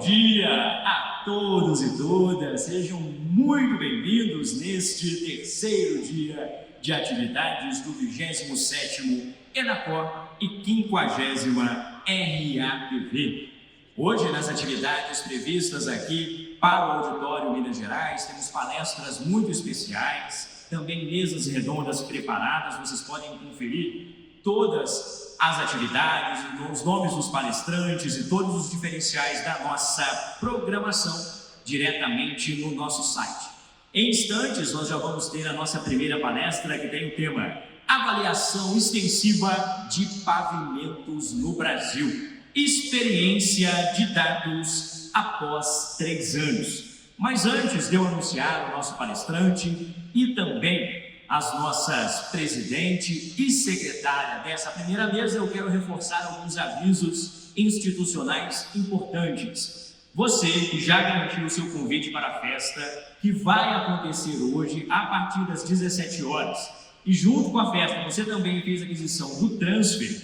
dia a todos e todas, sejam muito bem-vindos neste terceiro dia de atividades do 27º ENACOR e 50ª RAPV. Hoje, nas atividades previstas aqui para o Auditório Minas Gerais, temos palestras muito especiais, também mesas redondas preparadas, vocês podem conferir todas as atividades, os nomes dos palestrantes e todos os diferenciais da nossa programação diretamente no nosso site. Em instantes, nós já vamos ter a nossa primeira palestra, que tem o tema Avaliação Extensiva de Pavimentos no Brasil. Experiência de dados após 3 anos. Mas antes de eu anunciar o nosso palestrante e também as nossas presidente e secretária dessa primeira mesa, eu quero reforçar alguns avisos institucionais importantes. Você que já garantiu o seu convite para a festa, que vai acontecer hoje a partir das 17 horas, e junto com a festa você também fez a aquisição do transfer,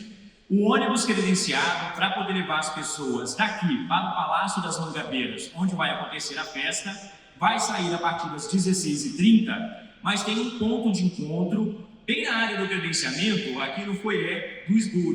o ônibus credenciado para poder levar as pessoas daqui para o Palácio das Mangabeiras, onde vai acontecer a festa, vai sair a partir das 16h30, mas tem um ponto de encontro bem na área do credenciamento, aqui no foyer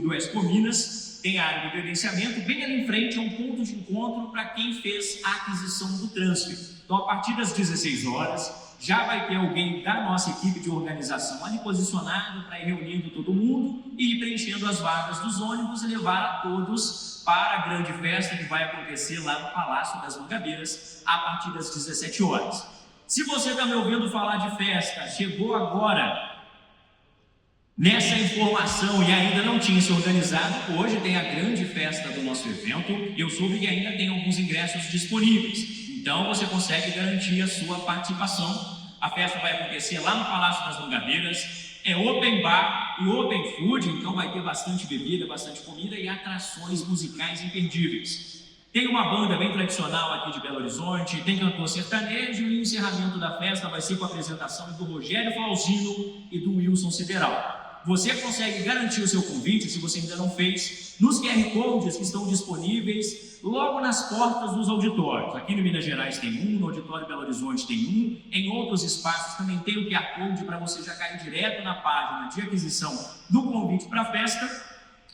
do Expo Minas, tem a área do credenciamento, bem ali em frente é um ponto de encontro para quem fez a aquisição do transfer. Então, a partir das 16 horas, já vai ter alguém da nossa equipe de organização ali posicionado para ir reunindo todo mundo e ir preenchendo as vagas dos ônibus e levar a todos para a grande festa que vai acontecer lá no Palácio das Mangabeiras a partir das 17 horas. Se você está me ouvindo falar de festa, chegou agora nessa informação e ainda não tinha se organizado, hoje tem a grande festa do nosso evento e eu soube que ainda tem alguns ingressos disponíveis. Então você consegue garantir a sua participação. A festa vai acontecer lá no Palácio das Mangabeiras, é open bar e open food, então vai ter bastante bebida, bastante comida e atrações musicais imperdíveis. Tem uma banda bem tradicional aqui de Belo Horizonte, tem cantor sertanejo e o encerramento da festa vai ser com a apresentação do Rogério Flauzino e do Wilson Sideral. Você consegue garantir o seu convite, se você ainda não fez, nos QR Codes que estão disponíveis logo nas portas dos auditórios. Aqui no Minas Gerais tem um, no Auditório Belo Horizonte tem um, em outros espaços também tem o QR Code para você já cair direto na página de aquisição do convite para a festa.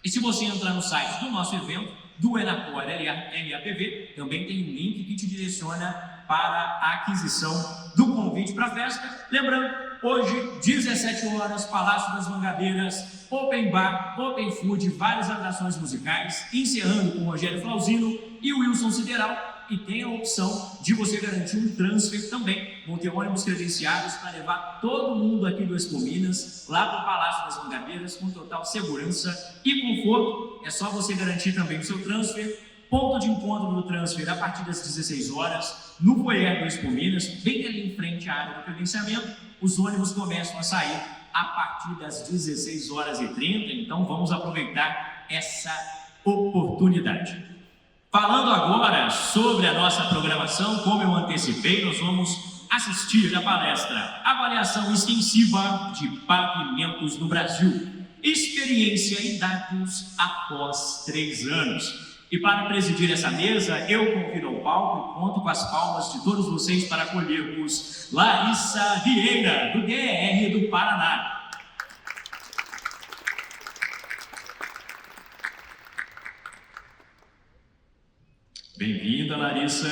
E se você entrar no site do nosso evento, do ENACOR RAPV, também tem um link que te direciona para a aquisição do convite para a festa. Lembrando, hoje, 17 horas, Palácio das Mangabeiras, open bar, open food, várias atrações musicais, encerrando com o Rogério Flauzino e o Wilson Sideral. E tem a opção de você garantir um transfer também. Vão ter ônibus credenciados para levar todo mundo aqui do Expo Minas lá para o Palácio das Mangabeiras com total segurança e conforto. É só você garantir também o seu transfer. Ponto de encontro do transfer a partir das 16 horas no foyer do Expo Minas, bem ali em frente à área do credenciamento. Os ônibus começam a sair a partir das 16h30, então vamos aproveitar essa oportunidade. Falando agora sobre a nossa programação, como eu antecipei, nós vamos assistir a palestra Avaliação Extensiva de Pavimentos no Brasil, Experiência e Dados após 3 anos. E para presidir essa mesa, eu convido ao palco e conto com as palmas de todos vocês para acolhermos Larissa Vieira, do DR do Paraná. Bem-vinda, Larissa.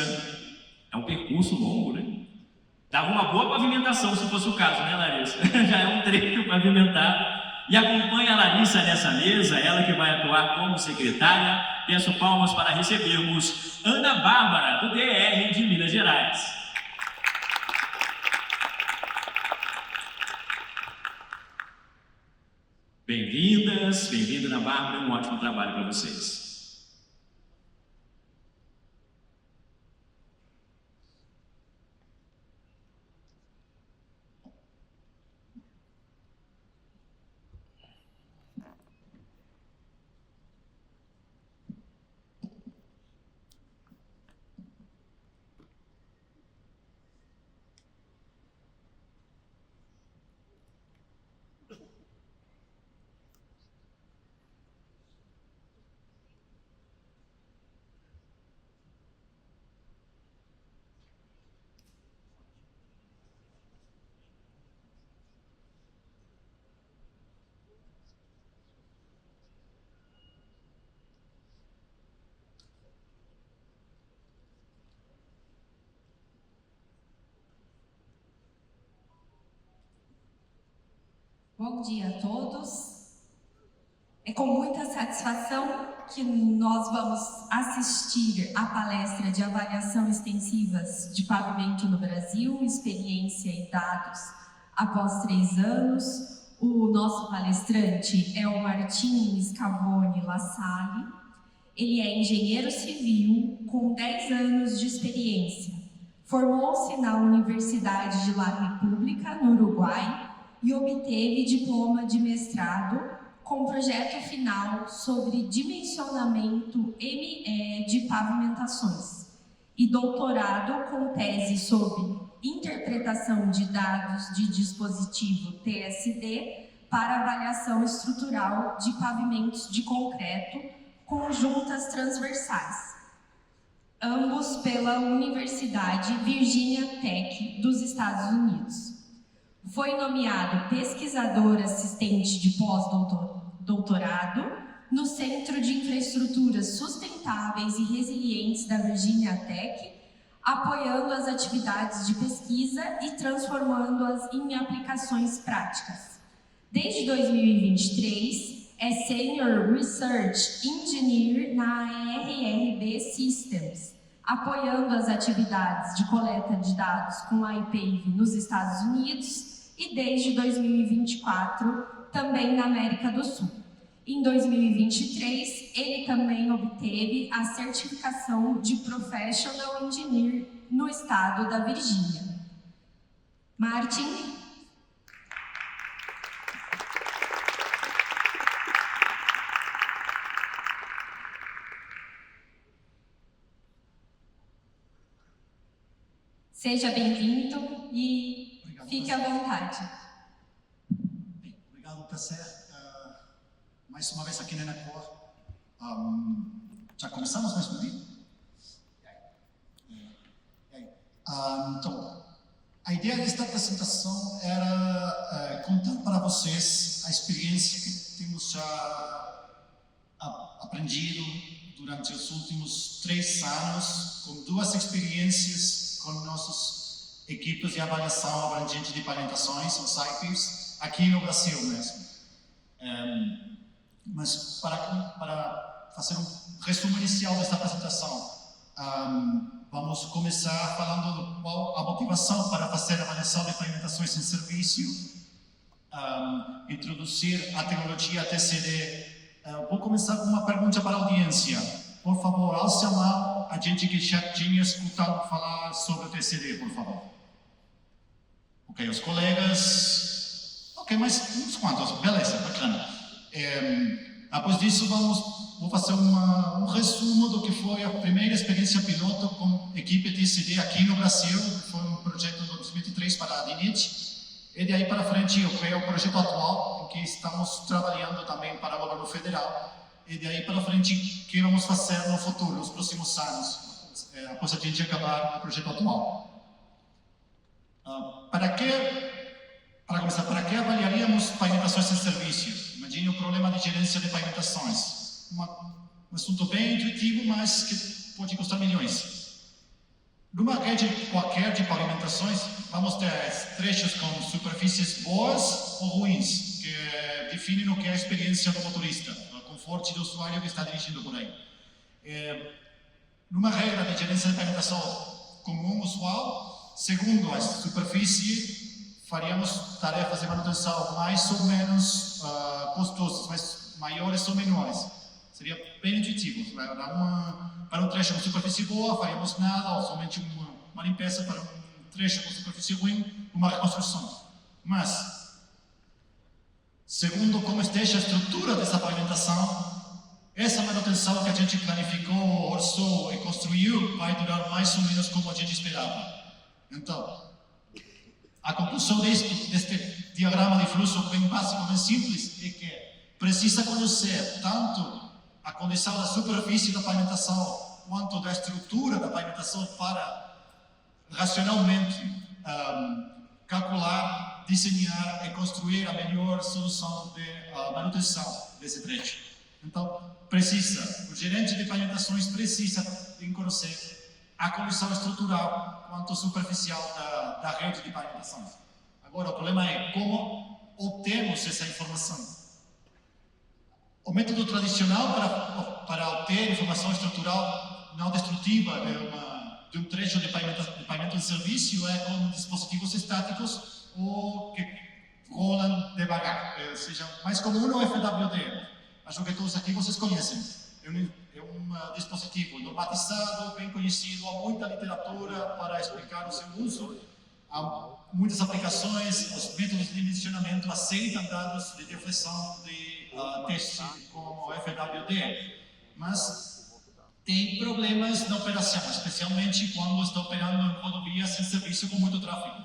É um percurso longo, né? Dava uma boa pavimentação, se fosse o caso, né, Larissa? Já é um trecho pavimentado. E acompanha a Larissa nessa mesa, ela que vai atuar como secretária. Peço palmas para recebermos Ana Bárbara, do DR de Minas Gerais. Bem-vindas, bem-vinda, Ana Bárbara, um ótimo trabalho para vocês. Bom dia a todos. É com muita satisfação que nós vamos assistir à palestra de avaliação extensivas de pavimento no Brasil, experiência e dados após 3 anos. O nosso palestrante é o Martim Scavone Lassalle. Ele é engenheiro civil com 10 anos de experiência. Formou-se na Universidade de La República, no Uruguai, e obteve diploma de mestrado com projeto final sobre dimensionamento ME de pavimentações e doutorado com tese sobre interpretação de dados de dispositivo TSD para avaliação estrutural de pavimentos de concreto com juntas transversais, ambos pela Universidade Virginia Tech dos Estados Unidos. Foi nomeado pesquisador assistente de pós-doutorado no Centro de Infraestruturas Sustentáveis e Resilientes da Virginia Tech, apoiando as atividades de pesquisa e transformando-as em aplicações práticas. Desde 2023, é Senior Research Engineer na RRB Systems, apoiando as atividades de coleta de dados com a IPAVE nos Estados Unidos e desde 2024 também na América do Sul. Em 2023, ele também obteve a certificação de Professional Engineer no estado da Virgínia. Martin. Seja bem-vindo e fique à vontade. Bem, obrigado, prazer. Mais uma vez aqui na Enacor. Já começamos mais um dia? Então, a ideia desta apresentação era contar para vocês a experiência que temos já aprendido durante os últimos 3 anos, com 2 experiências com nossas equipes de avaliação abrangente de pavimentações, os IPAVs, aqui no Brasil mesmo. Mas para fazer um resumo inicial desta apresentação, vamos começar falando qual a motivação para fazer a avaliação de pavimentações em serviço, introduzir a tecnologia TCD. Vou começar com uma pergunta para a audiência. Por favor, alce a mão a gente que já tinha escutado falar sobre o TCD, por favor. Ok, os colegas... Ok, mas uns quantos, beleza, bacana. Após disso, vou fazer um resumo do que foi a primeira experiência piloto com equipe TCD aqui no Brasil, que foi um projeto de 2023 para a DINIT, e de aí para frente o que é o projeto atual, em que estamos trabalhando também para o governo federal, e de aí para frente o que vamos fazer no futuro, nos próximos anos, após a gente acabar o projeto atual. Para começar, para que avaliaríamos pavimentações em serviço? Imagine o problema de gerência de pavimentações. Um assunto bem intuitivo, mas que pode custar milhões. Numa rede qualquer de pavimentações, vamos ter trechos com superfícies boas ou ruins, que definem o que é a experiência do motorista, o conforto do usuário que está dirigindo por aí. Numa regra de gerência de pavimentação comum, usual, segundo a superfície, faríamos tarefas de manutenção mais ou menos custosas, mas maiores ou menores. Seria bem intuitivo. Para um trecho com superfície boa, faríamos nada, ou somente uma limpeza. Para um trecho com superfície ruim, uma reconstrução. Mas, segundo como esteja a estrutura dessa pavimentação, essa manutenção que a gente planificou, orçou e construiu vai durar mais ou menos como a gente esperava. Então, a conclusão deste diagrama de fluxo bem básico, bem simples, é que precisa conhecer tanto a condição da superfície da pavimentação quanto da estrutura da pavimentação para racionalmente calcular, desenhar e construir a melhor solução de manutenção desse trecho. Então, o gerente de pavimentações precisa conhecer a condição estrutural quanto superficial da rede de pavimentações. Agora, o problema é como obtemos essa informação? O método tradicional para obter informação estrutural não destrutiva de um trecho de pavimento de serviço é com dispositivos estáticos ou que rolam devagar. Ou seja, mais comum é o FWD. Acho que todos aqui vocês conhecem. É um dispositivo normatizado, bem conhecido, há muita literatura para explicar o seu uso. Há muitas aplicações, os métodos de dimensionamento aceitam dados de deflexão de teste como FWD, mas tem problemas na operação, especialmente quando está operando em rodovias em serviço com muito tráfego.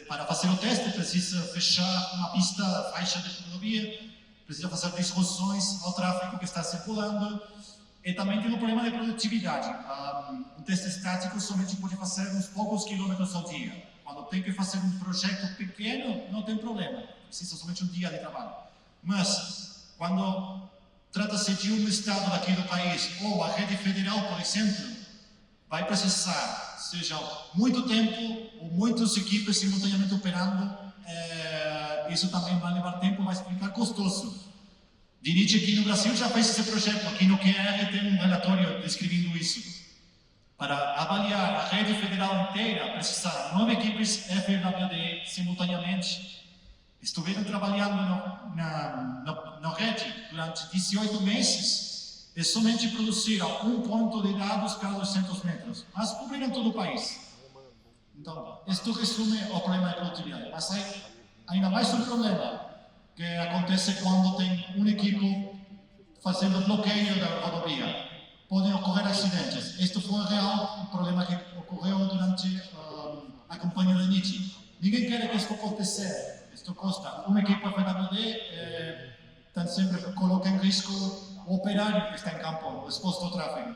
Para fazer o teste, precisa fechar uma pista, faixa de rodovia, precisa fazer disrupções ao tráfego que está circulando, e também tem um problema de produtividade. Um teste estático somente pode fazer uns poucos quilômetros ao dia. Quando tem que fazer um projeto pequeno, não tem problema, precisa somente um dia de trabalho. Mas, quando trata-se de um estado daqui do país, ou a rede federal, por exemplo, vai precisar, seja muito tempo, ou muitas equipes simultaneamente operando, isso também vai levar tempo, vai ficar custoso. DINIT aqui no Brasil já fez esse projeto, aqui no QR tem um relatório descrevendo isso. Para avaliar a rede federal inteira, precisaram 9 equipes FWD simultaneamente. Estiveram trabalhando na rede durante 18 meses e somente produziram um ponto de dados cada 200 metros, mas cobriram todo o país. Então, isto resume o problema de produtividade. Mas há ainda mais um problema que acontece quando tem um equipo fazendo bloqueio da rodovia. Podem ocorrer acidentes. Este foi um problema que ocorreu durante a campanha de DINIT. Ninguém quer que isso aconteça. Isto custa. Uma equipe FWD sempre coloca em risco o operário que está em campo, exposto ao tráfego.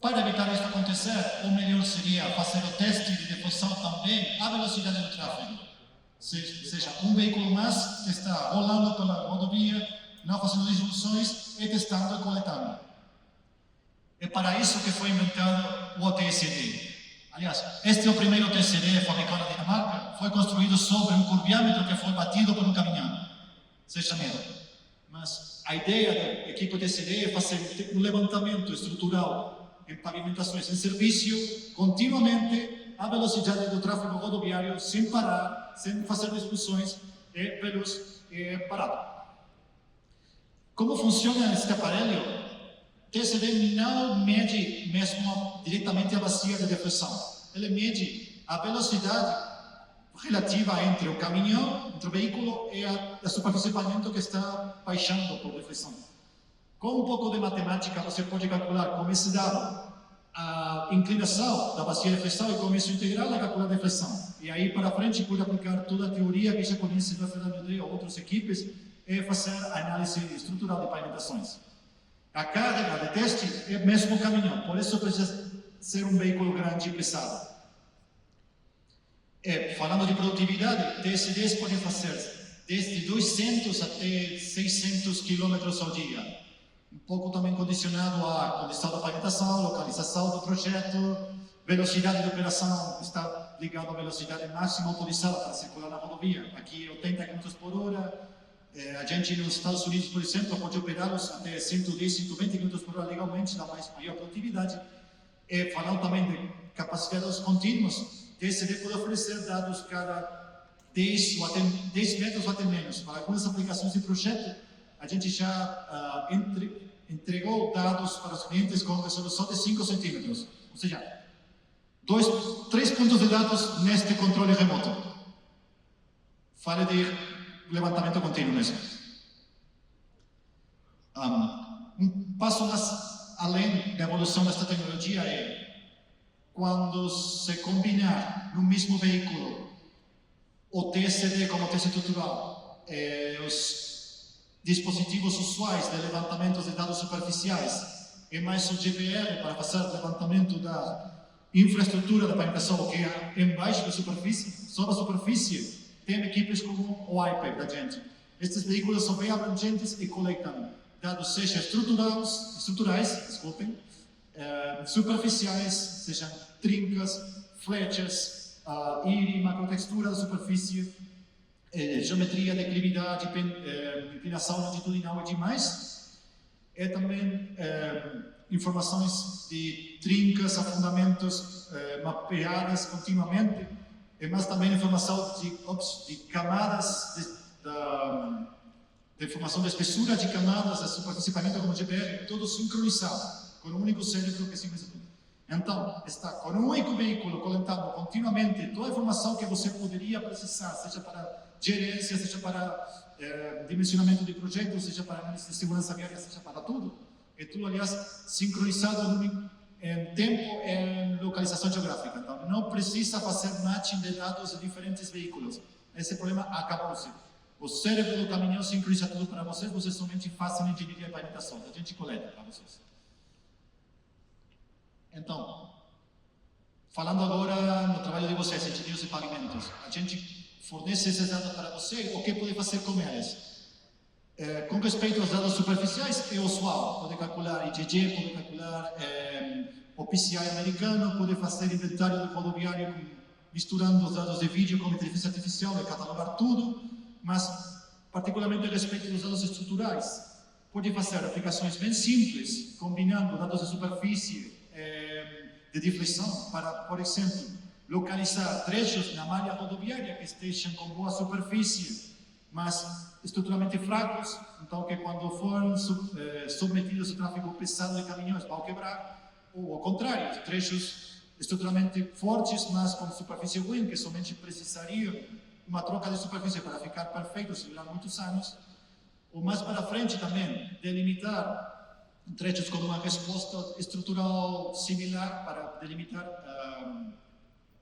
Para evitar isso acontecer, o melhor seria fazer o teste de deflexão também à velocidade do tráfego. Seja, um veículo mais que está rolando pela rodovia, não fazendo disrupções e testando e coletando. É para isso que foi inventado o TSD. Aliás, este é o primeiro TSD fabricado na Dinamarca, foi construído sobre um curviâmetro que foi batido por um caminhão. Seja medo. Mas a ideia da equipe TSD é fazer um levantamento estrutural em pavimentações em serviço continuamente à velocidade do tráfego rodoviário, sem parar, sem fazer discussões parado. Como funciona este aparelho? TSD não mede mesmo diretamente a bacia de deflexão. Ele mede a velocidade relativa entre o caminhão, entre o veículo e a superfície de pavimento que está baixando por deflexão. Com um pouco de matemática, você pode calcular com esse dado a inclinação da bacia de deflexão e com isso integral a calcular a deflexão. E aí para frente pode aplicar toda a teoria que já conhece do FWD ou outras equipes e fazer análise estrutural de pavimentações. A carga de teste é mesmo o caminhão, por isso precisa ser um veículo grande e pesado. Falando de produtividade, TSDs podem fazer desde 200 até 600 km ao dia. Um pouco também condicionado à condição da pavimentação, localização do projeto, velocidade de operação está ligado à velocidade máxima autorizada para circular na rodovia. Aqui 80 km por hora. A gente nos Estados Unidos, por exemplo, pode operá-los até 110, 120 km por hora legalmente, dá maior produtividade. Falando também de capacidades contínuas, TSD pode oferecer dados cada 10 metros ou até menos. Para algumas aplicações de projeto, a gente já entregou dados para os clientes com resolução de 5 centímetros. Ou seja, 3 pontos de dados neste controle remoto. Fale de levantamento contínuo mesmo. Um passo mais além da evolução desta tecnologia é quando se combinar no mesmo veículo o TSD como teste estrutural, os dispositivos usuais de levantamento de dados superficiais e mais o GPR para fazer levantamento da infraestrutura da pavimentação que é embaixo da superfície, sobre a superfície. Tem equipes como o IPEC da gente. Estes veículos são bem abrangentes e coletam dados, seja estruturais, superficiais, sejam trincas, flechas, íris, macrotextura da superfície, geometria, declividade, inclinação longitudinal e demais. É também informações de trincas, afundamentos mapeadas continuamente. É mais também informação de camadas, de informação de espessura de camadas, da superfície planeta como GPR, tudo sincronizado, com um único cérebro que sincroniza tudo. Então, está com um único veículo coletando continuamente toda a informação que você poderia precisar, seja para gerência, seja para dimensionamento de projetos, seja para análise de segurança viária, seja para tudo. É tudo, aliás, sincronizado em tempo e em localização geográfica. Então, não precisa fazer matching de dados de diferentes veículos. Esse problema acabou-se. O cérebro do caminhão sincroniza tudo para vocês somente fazem engenharia de pavimentação. A gente coleta para vocês. Então, falando agora no trabalho de vocês, engenheiros de pavimentos, a gente fornece esses dados para você, o que pode fazer com eles? Com respeito aos dados superficiais, é usual. Pode calcular IgG, pode calcular o PCI americano, pode fazer inventário do rodoviário misturando os dados de vídeo com inteligência artificial e catalogar tudo, mas particularmente a respeito dos dados estruturais, pode fazer aplicações bem simples, combinando dados de superfície, de deflexão, para, por exemplo, localizar trechos na malha rodoviária que estejam com boa superfície, mas estruturalmente fracos, então que quando forem submetidos ao tráfego pesado de caminhões vão quebrar, ou ao contrário, trechos estruturalmente fortes, mas com superfície ruim, que somente precisariam uma troca de superfície para ficar perfeitos e durar muitos anos, ou mais para frente também, delimitar trechos com uma resposta estrutural similar para delimitar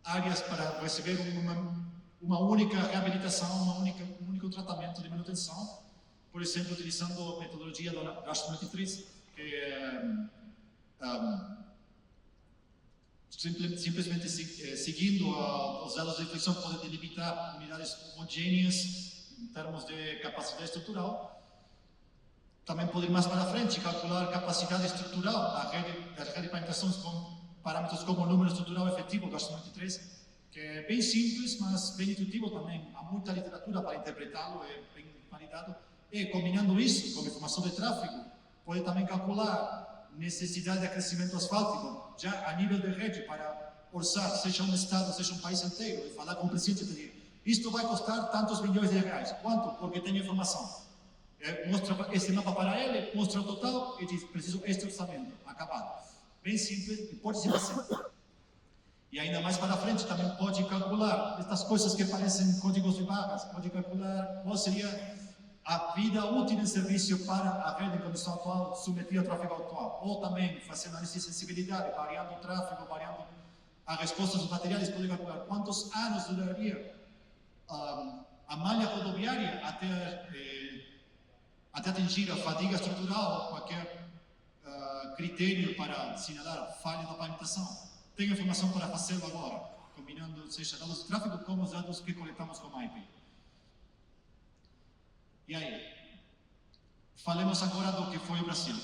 áreas para receber uma única reabilitação, um único tratamento de manutenção, por exemplo, utilizando a metodologia da GAST 93, que é simplesmente seguindo os dados de deflexão, pode delimitar unidades homogêneas em termos de capacidade estrutural. Também pode ir mais para frente, calcular capacidade estrutural da rede de pavimentações com parâmetros como o número estrutural efetivo, GAST 93, que é bem simples, mas bem intuitivo também. Há muita literatura para interpretá-lo, é bem validado. E combinando isso com informação de tráfego, pode também calcular necessidade de crescimento asfáltico, já a nível de rede, para orçar, seja um estado, seja um país inteiro, e falar com o presidente e pedir: isto vai custar tantos milhões de reais. Quanto? Porque tem informação. Mostra esse mapa para ele, mostra o total e diz: preciso este orçamento. Acabado. Bem simples e pode ser assim. E ainda mais para frente também pode calcular estas coisas que parecem códigos de barras, pode calcular qual seria a vida útil em serviço para a rede em condição atual, submetida ao tráfego atual. Ou também fazer análise de sensibilidade, variando o tráfego, variando a resposta dos materiais, pode calcular quantos anos duraria a malha rodoviária até atingir a fadiga estrutural ou qualquer critério para assinalar falha da pavimentação. Tem informação para fazê-lo agora, combinando seja dados de tráfego como os dados que coletamos com a IP. E aí, falemos agora do que foi o Brasil.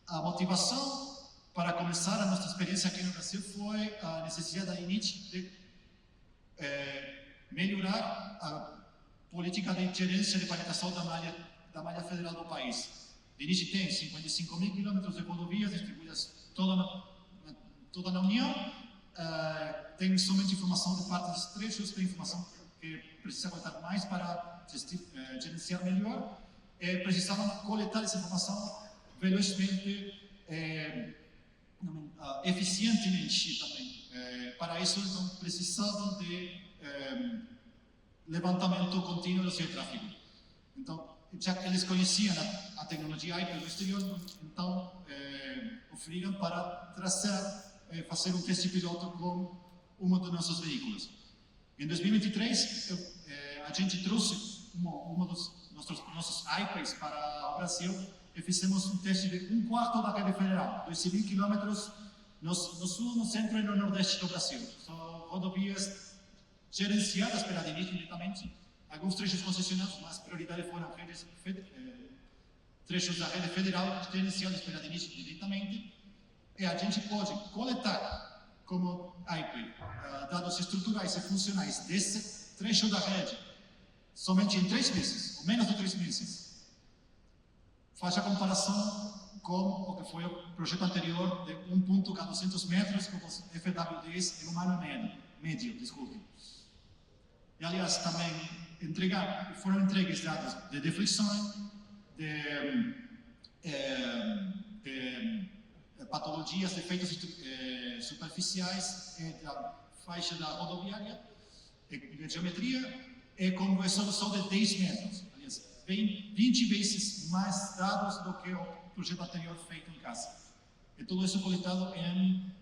A motivação para começar a nossa experiência aqui no Brasil foi a necessidade da INIT de melhorar a política de gerência de pavimentação da malha federal do país. A INIT tem 55.000 quilômetros de rodovias distribuídas toda na União, tem somente informação de parte dos trechos, tem informação que precisa coletar mais para gerenciar melhor, precisavam coletar essa informação velozmente, eficientemente também. Para isso, então, precisavam de levantamento contínuo do seu tráfego. Então, já que eles conheciam a tecnologia IP do exterior, então oferiram para fazer um teste piloto com um dos nossos veículos. Em 2023, a gente trouxe um dos nossos IPs para o Brasil e fizemos um teste de 1/4 da rede federal, 2.000 quilômetros no sul, no centro e no nordeste do Brasil. São rodovias gerenciadas pela DINIT diretamente, alguns trechos concessionados, mas prioridade foram trechos da rede federal gerenciados pela DINIT diretamente. E a gente pode coletar como IP dados estruturais e funcionais desse trecho da rede, somente em 3 meses, ou menos de 3 meses, faz a comparação com o que foi o projeto anterior de 1.400 metros com os FWDs em um ano e médio, desculpe. E, aliás, também foram entregues dados de deflexão, de patologias, defeitos superficiais da faixa da rodoviária, de geometria, e com resolução de 10 metros. Aliás, 20 vezes mais dados do que o projeto anterior feito em casa. E tudo isso coletado em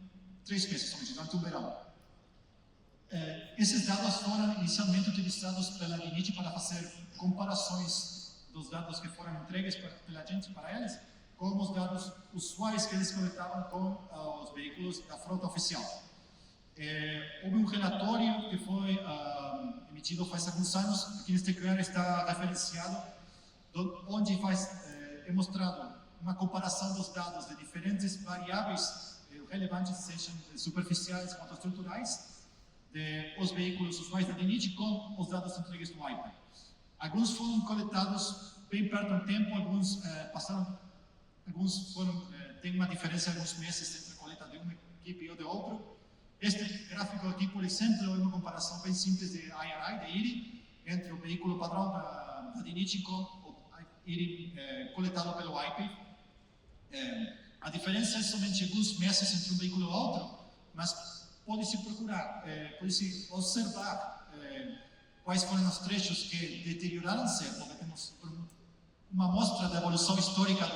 3 meses, somente durante o verão. Esses dados foram inicialmente utilizados pela DINIT para fazer comparações dos dados que foram entregues pela gente para eles, com os dados usuais que eles coletavam com os veículos da frota oficial. Houve um relatório que foi emitido faz alguns anos, aqui neste canal está referenciado, onde é mostrado uma comparação dos dados de diferentes variáveis relevantes, sejam superficiais quanto estruturais, os veículos usuais da DINIT com os dados entregues no IPA. Alguns foram coletados bem perto do tempo, alguns tem uma diferença de alguns meses entre a coleta de uma equipe e de outra. Este gráfico aqui, por exemplo, é uma comparação bem simples de IRI, de IRI, entre o veículo padrão da DINIT com o IRI coletado pelo IPA. A diferença é somente alguns meses entre um veículo e outro, mas pode-se procurar, pode-se observar quais foram os trechos que deterioraram-se, porque temos uma amostra da evolução histórica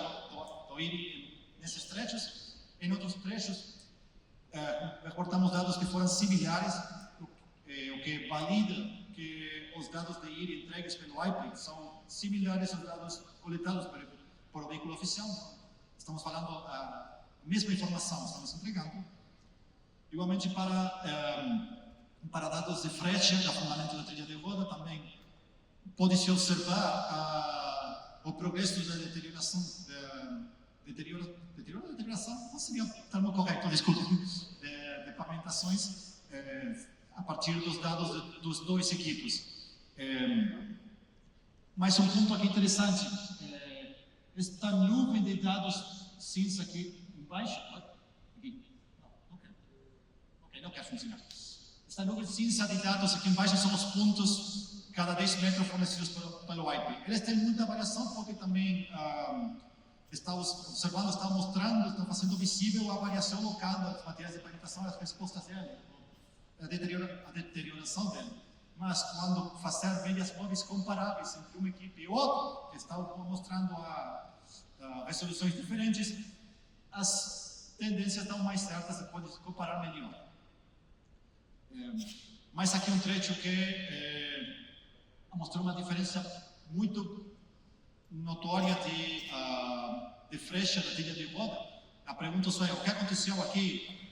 do IRI nesses trechos. Em outros trechos, reportamos dados que foram similares, o que valida que os dados de IRI entregues pelo IPA são similares aos dados coletados por o veículo oficial. Estamos falando a mesma informação, estamos entregando. Igualmente para dados de frete, de afundamento da trilha de roda, também pode-se observar o progresso da deterioração, não seria o termo correto, desculpe, de pavimentações a partir dos dados dos dois equipos. Mais um ponto aqui interessante, esta nuvem de dados cinza aqui embaixo, não quer funcionar. Esta nuvem cinza de dados aqui embaixo são os pontos cada 10 metros fornecidos pelo IP. Eles têm muita variação porque também está observando, está mostrando, está fazendo visível a variação local das materiais de pavimentação e as respostas dele, a deterioração dele. Mas quando fazer médias móveis comparáveis entre uma equipe e outra, que está mostrando resoluções diferentes, as tendências estão mais certas e pode comparar melhor. Mas aqui um trecho que mostrou uma diferença muito notória de frecha da trilha de roda. A pergunta só é: o que aconteceu aqui?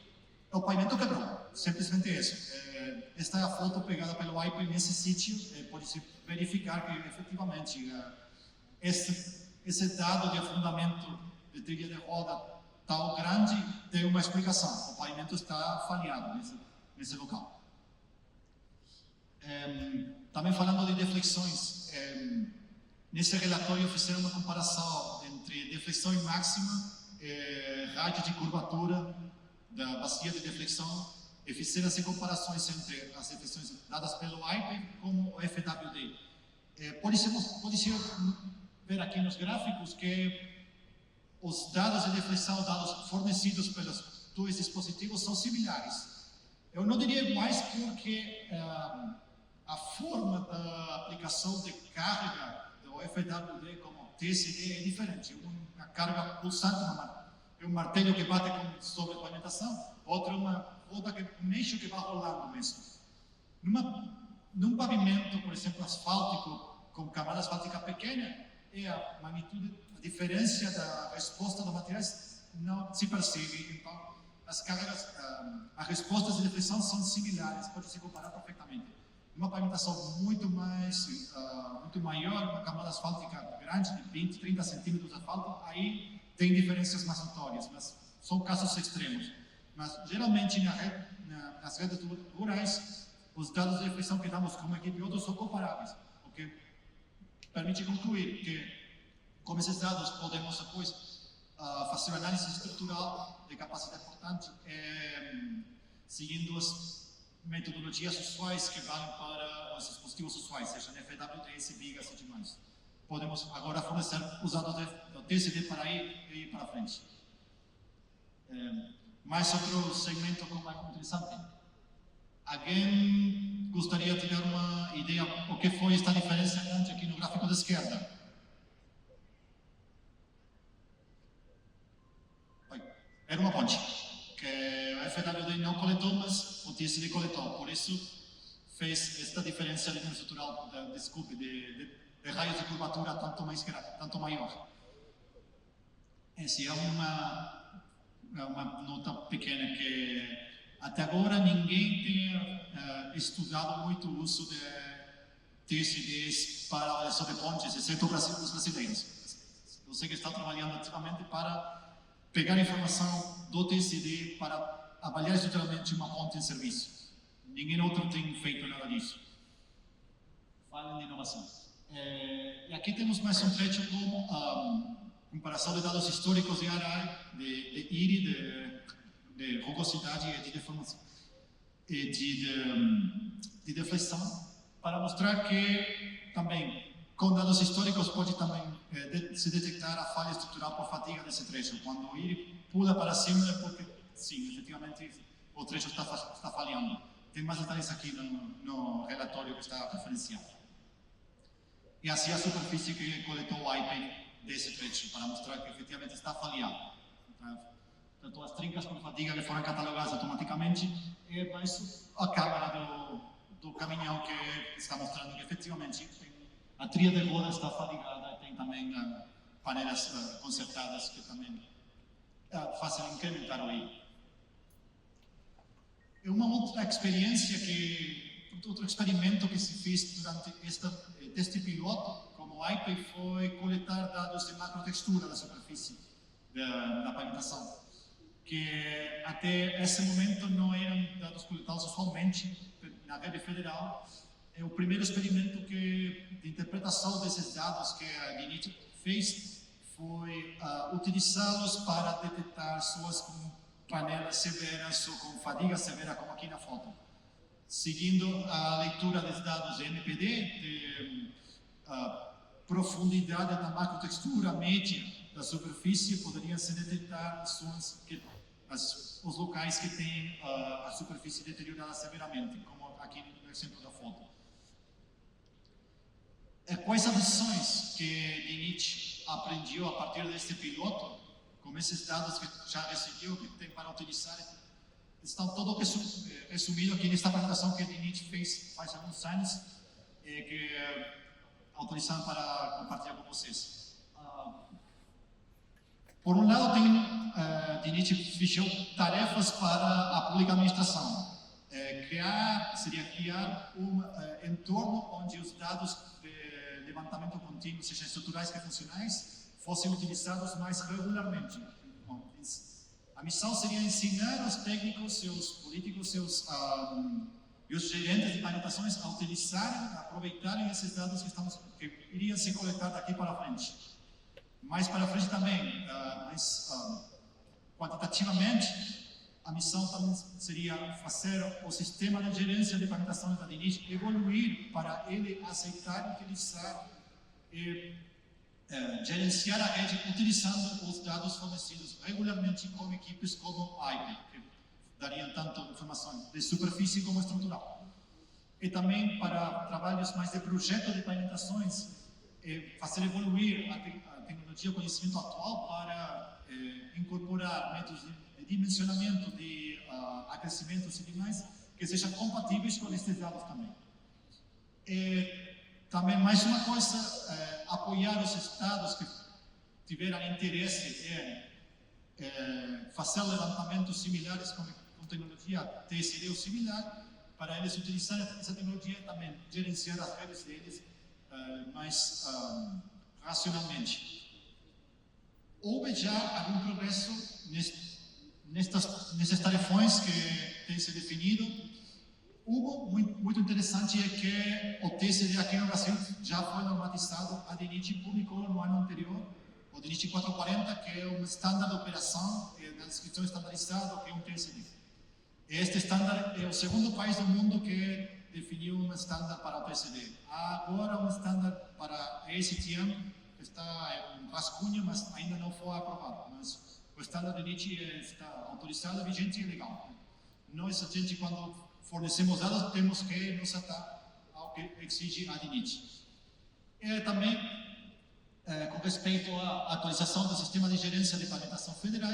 O pavimento quebrou, simplesmente isso. Esta é a foto pegada pelo IPA nesse sítio. Pode-se verificar que efetivamente esse dado de afundamento de trilha de roda tão grande tem uma explicação. O pavimento está falhado nesse local. Também falando de deflexões, nesse relatório fizeram uma comparação entre deflexão máxima, rádio de curvatura da bacia de deflexão, e fizeram as comparações entre as deflexões dadas pelo IPA com o FWD. Pode-se ver aqui nos gráficos que os dados de deflexão, dados fornecidos pelos dois dispositivos, são similares. Eu não diria iguais porque a forma da aplicação de carga do FWD como TSD é diferente. Uma carga pulsante, é um martelo que bate sobre a pavimentação, outra é uma roda, um eixo que vai rolando mesmo. Num pavimento, por exemplo, asfáltico, com camada asfáltica pequena, a magnitude, a diferença da resposta dos materiais não se percebe. Então, as respostas de deflexão são similares, pode se comparar perfeitamente. Uma pavimentação muito maior, uma camada asfáltica grande, de 20, 30 centímetros de asfalto, aí tem diferenças mais notórias, mas são casos extremos. Mas, geralmente, nas redes rurais, os dados de deflexão que damos com uma equipe e outra são comparáveis. O o que permite concluir que, com esses dados, podemos depois fazer análise estrutural de capacidade portante, seguindo as metodologias usuais que valem para os dispositivos usuais, seja FWDS, BIGAS e demais. Podemos agora fornecer os dados do TCD para ir para frente. Mais outro segmento que é mais interessante. Alguém gostaria de ter uma ideia do que foi esta diferença grande aqui no gráfico da esquerda? Era uma ponte, que o FWD não coletou, mas o TSD coletou. Por isso, fez esta diferença de estrutural, de raios de curvatura tanto maior. Essa é uma nota pequena que até agora ninguém tem estudado muito o uso de TSDs para avaliação de pontes, exceto os brasileiros. Eu sei que está trabalhando ativamente para pegar informação do TSD para avaliar estruturalmente uma ponte em serviço. Ninguém outro tem feito nada disso. Falem de inovação. E aqui temos mais um trecho como comparação de dados históricos de array, de IRI, de rugosidade e de deformação, e de deflexão, para mostrar que também, com dados históricos, pode também se detectar a falha estrutural por fadiga desse trecho. Quando o IRI pula para cima é porque, sim, efetivamente, o trecho está falhando. Tem mais detalhes aqui no relatório que está referenciado. E assim a superfície que coletou o IP desse trecho, para mostrar que efetivamente está falhado. Tanto as trincas com fadiga que foram catalogadas automaticamente, mas a câmara do caminhão que está mostrando que efetivamente a tria de roda está fadigada e tem também panelas consertadas que também fazem incrementar o I. É uma outra experiência outro experimento que se fez durante este piloto, como IP, foi coletar dados de macrotextura da superfície da pavimentação, que até esse momento não eram dados coletados usualmente na rede federal. É o primeiro experimento de interpretação desses dados que a DINIT fez foi utilizá-los para detectar zonas com panelas severas ou com fadiga severa, como aqui na foto. Seguindo a leitura dos dados de MPD, de profundidade da macrotextura média da superfície, poderiam se detectar os locais que têm a superfície deteriorada severamente, como aqui no exemplo da foto. Quais as lições que DINIT aprendeu a partir deste piloto, com esses dados que já recebeu, que tem para utilizar, estão todos resumidos aqui nesta apresentação que a DINIT fez faz alguns anos, que autorizaram para compartilhar com vocês. Por um lado, DINIT fechou tarefas para a pública administração. Seria criar um entorno onde os dados de levantamento contínuo, seja estruturais que funcionais, fossem utilizados mais regularmente. A missão seria ensinar os técnicos, os políticos, e os gerentes de pavimentações a utilizarem, a aproveitarem esses dados que iriam se coletar daqui para frente. Mais para frente também, quantitativamente, a missão também seria fazer o sistema de gerência de pavimentações da DINIT evoluir para ele aceitar, utilizar e gerenciar a rede utilizando os dados fornecidos regularmente com equipes como a IP, que dariam tanto informação de superfície como estrutural. E também para trabalhos mais de projeto de pavimentações, fazer evoluir a tecnologia, o conhecimento atual para incorporar métodos de dimensionamento, de aquecimentos e demais, que sejam compatíveis com estes dados também. Também, mais uma coisa, apoiar os estados que tiveram interesse em fazer levantamentos similares com tecnologia TSD ou similar, para eles utilizarem essa tecnologia e também gerenciar as redes deles mais racionalmente. Houve já algum progresso nesses tarefões que têm se definido. muito interessante é que o TCD aqui no Brasil já foi normatizado. A DINIT publicou no ano anterior o DINIT 440, que é um estándar de operação da descrição estandarizada, que é um TCD. Este estándar é o segundo país do mundo que definiu um estándar para o TCD. Há agora um estándar para a ASTM, que está em rascunho, mas ainda não foi aprovado. Mas o estándar DINIT está autorizado, vigente e legal. Nós, a gente, quando fornecemos dados, temos que nos atar ao que exige a DINIT. Também, com respeito à atualização do sistema de gerência de pavimentação federal,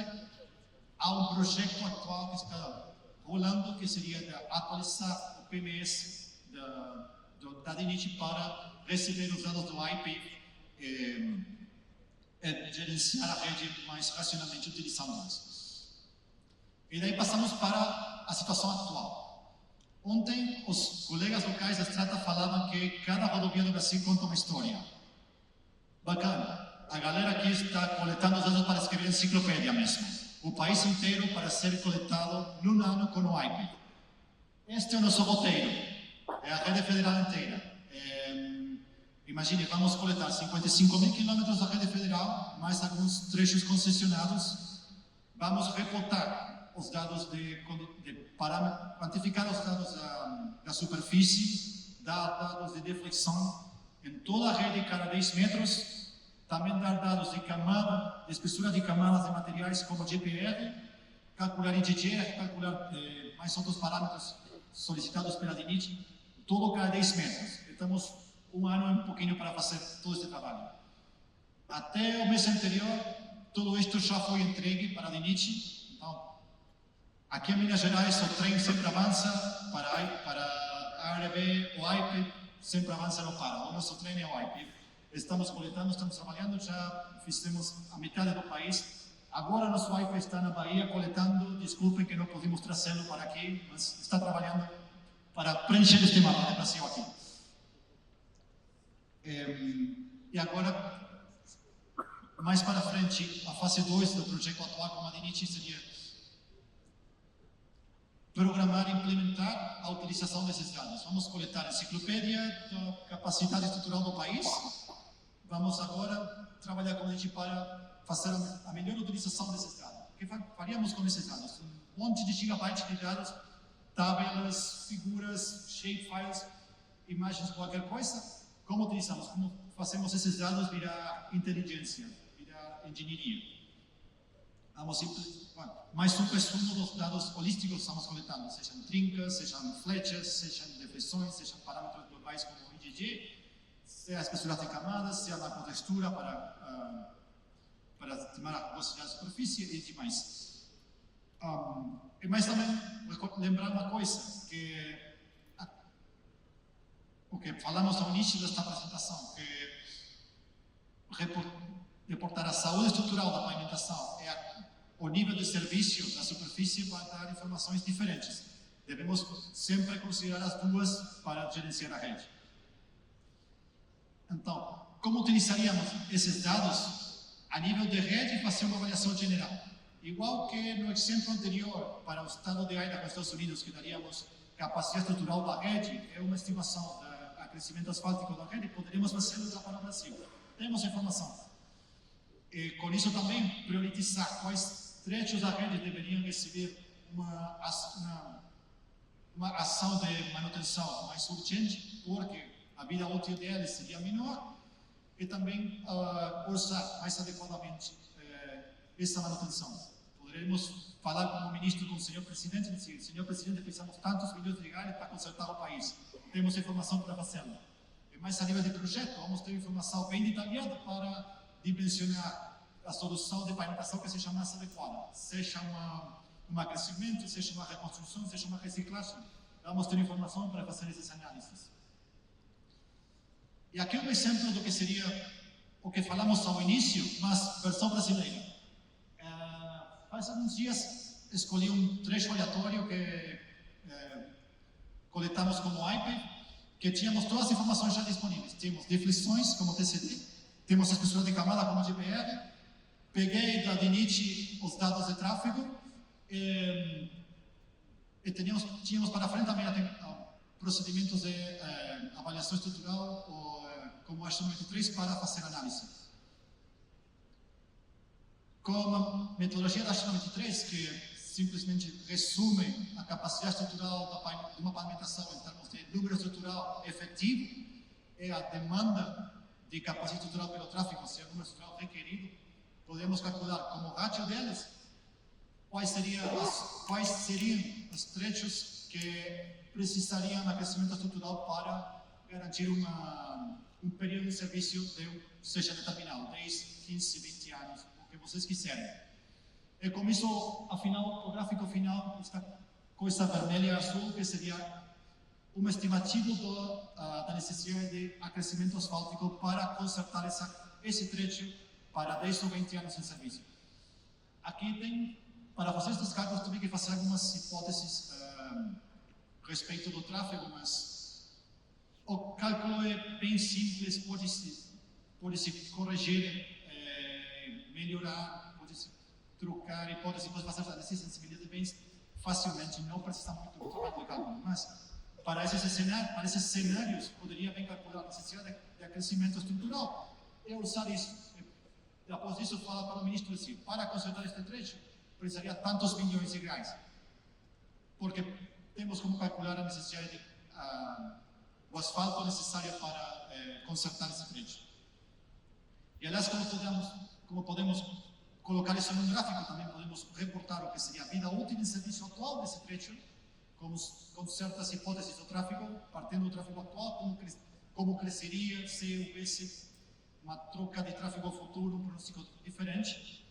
há um projeto atual que está rolando, que seria de atualizar o PMS da DINIT para receber os dados do IP e gerenciar a rede mais racionalmente utilizando-os. E daí passamos para a situação atual. Ontem, os colegas locais da Strata falavam que cada rodovia do Brasil conta uma história. Bacana. A galera aqui está coletando os dados para escrever enciclopédia mesmo. O país inteiro para ser coletado num ano com o IP. Este é o nosso roteiro. É a rede federal inteira. Imagine, vamos coletar 55.000 quilômetros da rede federal, mais alguns trechos concessionados. Vamos reportar os dados quantificar os dados da superfície, dar dados de deflexão em toda a rede cada 10 metros, também dar dados de camada, de espessura de camadas de materiais como GPR, calcular IGGR, calcular mais outros parâmetros solicitados pela DINIT, todo cada 10 metros. Estamos um ano e um pouquinho para fazer todo este trabalho. Até o mês anterior, tudo isto já foi entregue para a DINIT. Então, aqui em Minas Gerais, o trem sempre avança para a ARB, o IP sempre avança, não para. O nosso trem é o IP. Estamos coletando, estamos trabalhando, já fizemos a metade do país. Agora nosso IP está na Bahia coletando. Desculpem que não podemos trazê-lo para aqui, mas está trabalhando para preencher este mapa do Brasil aqui. E agora, mais para frente, a fase 2 do projeto atual com a DINIT seria programar e implementar a utilização desses dados. Vamos coletar a enciclopédia da capacidade estrutural do país. Vamos agora trabalhar com a DINIT para fazer a melhor utilização desses dados. O que faríamos com esses dados? Um monte de gigabytes de dados, tabelas, figuras, shapefiles, imagens, qualquer coisa. Como utilizamos? Como fazemos esses dados virar inteligência, virar engenharia? Vamos mais um resumo dos dados holísticos que estamos coletando, sejam trincas, sejam flechas, sejam deflexões, sejam parâmetros globais como o IgG, seja a espessura de camadas, seja a macrotextura para estimar a velocidade da superfície e demais. Mas também lembrar uma coisa, que o que falamos ao início desta apresentação, que reportar a saúde estrutural da pavimentação o nível de serviço da superfície vai dar informações diferentes. Devemos sempre considerar as duas para gerenciar a rede. Então, como utilizaríamos esses dados a nível de rede e fazer uma avaliação geral? Igual que no exemplo anterior, para o estado de Idaho, nos Estados Unidos, que daríamos capacidade estrutural da rede, é uma estimação do crescimento asfáltico da rede, poderíamos fazê-lo para o Brasil. Temos informação. E com isso também priorizar quais trechos da rede deveriam receber uma ação de manutenção mais urgente, porque a vida útil deles seria menor, e também orçar mais adequadamente essa manutenção. Poderemos falar com o ministro, com o senhor presidente, e dizer: senhor presidente, precisamos tantos milhões de reais para consertar o país. Temos informação para fazê-lo. E mais a nível de projeto, vamos ter informação bem detalhada para dimensionar a solução de pavimentação que seja mais adequada, seja um acrescimento, seja uma reconstrução, seja uma reciclagem. Vamos ter informação para fazer essas análises. E aqui um exemplo do que seria o que falamos ao início, mas versão brasileira. Faz alguns dias escolhi um trecho aleatório que coletamos como IP, que tínhamos todas as informações já disponíveis. Tínhamos deflexões como TCD, temos a espessura de camada como GPR. Peguei da DINIT os dados de tráfego e tínhamos para frente também procedimentos de avaliação estrutural ou como a 93 para fazer análise. Com a metodologia da 93, que simplesmente resume a capacidade estrutural de uma pavimentação em termos de número estrutural efetivo e a demanda de capacidade estrutural pelo tráfego, ou seja, o número estrutural requerido, podemos calcular como ratio deles quais seriam os trechos que precisariam de crescimento estrutural para garantir um período de serviço seja determinado, 10, 15, 20 anos, o que vocês quiserem. E com isso, afinal, o gráfico final, esta coisa vermelha e azul, que seria uma estimativa da necessidade de acrescimento asfáltico para consertar esse trecho para 10 ou 20 anos em serviço. Aqui para fazer estes cálculos, tive que fazer algumas hipóteses a respeito do tráfego, mas o cálculo é bem simples, pode-se corrigir, melhorar, pode-se trocar hipóteses, pode fazer análise de sensibilidade bem facilmente, não precisa muito de cálculo, mas para esses cenários, poderia bem calcular a necessidade de crescimento estrutural e usar isso. Depois disso, fala para o ministro assim, para consertar este trecho, precisaria tantos milhões de reais, porque temos como calcular a necessidade o asfalto necessário para consertar esse trecho. E aliás, como podemos colocar isso num gráfico, também podemos reportar o que seria a vida útil em serviço atual desse trecho, com certas hipóteses do tráfego, partindo do tráfego atual, como cresceria se houvesse uma troca de tráfego futuro, um pronóstico diferente.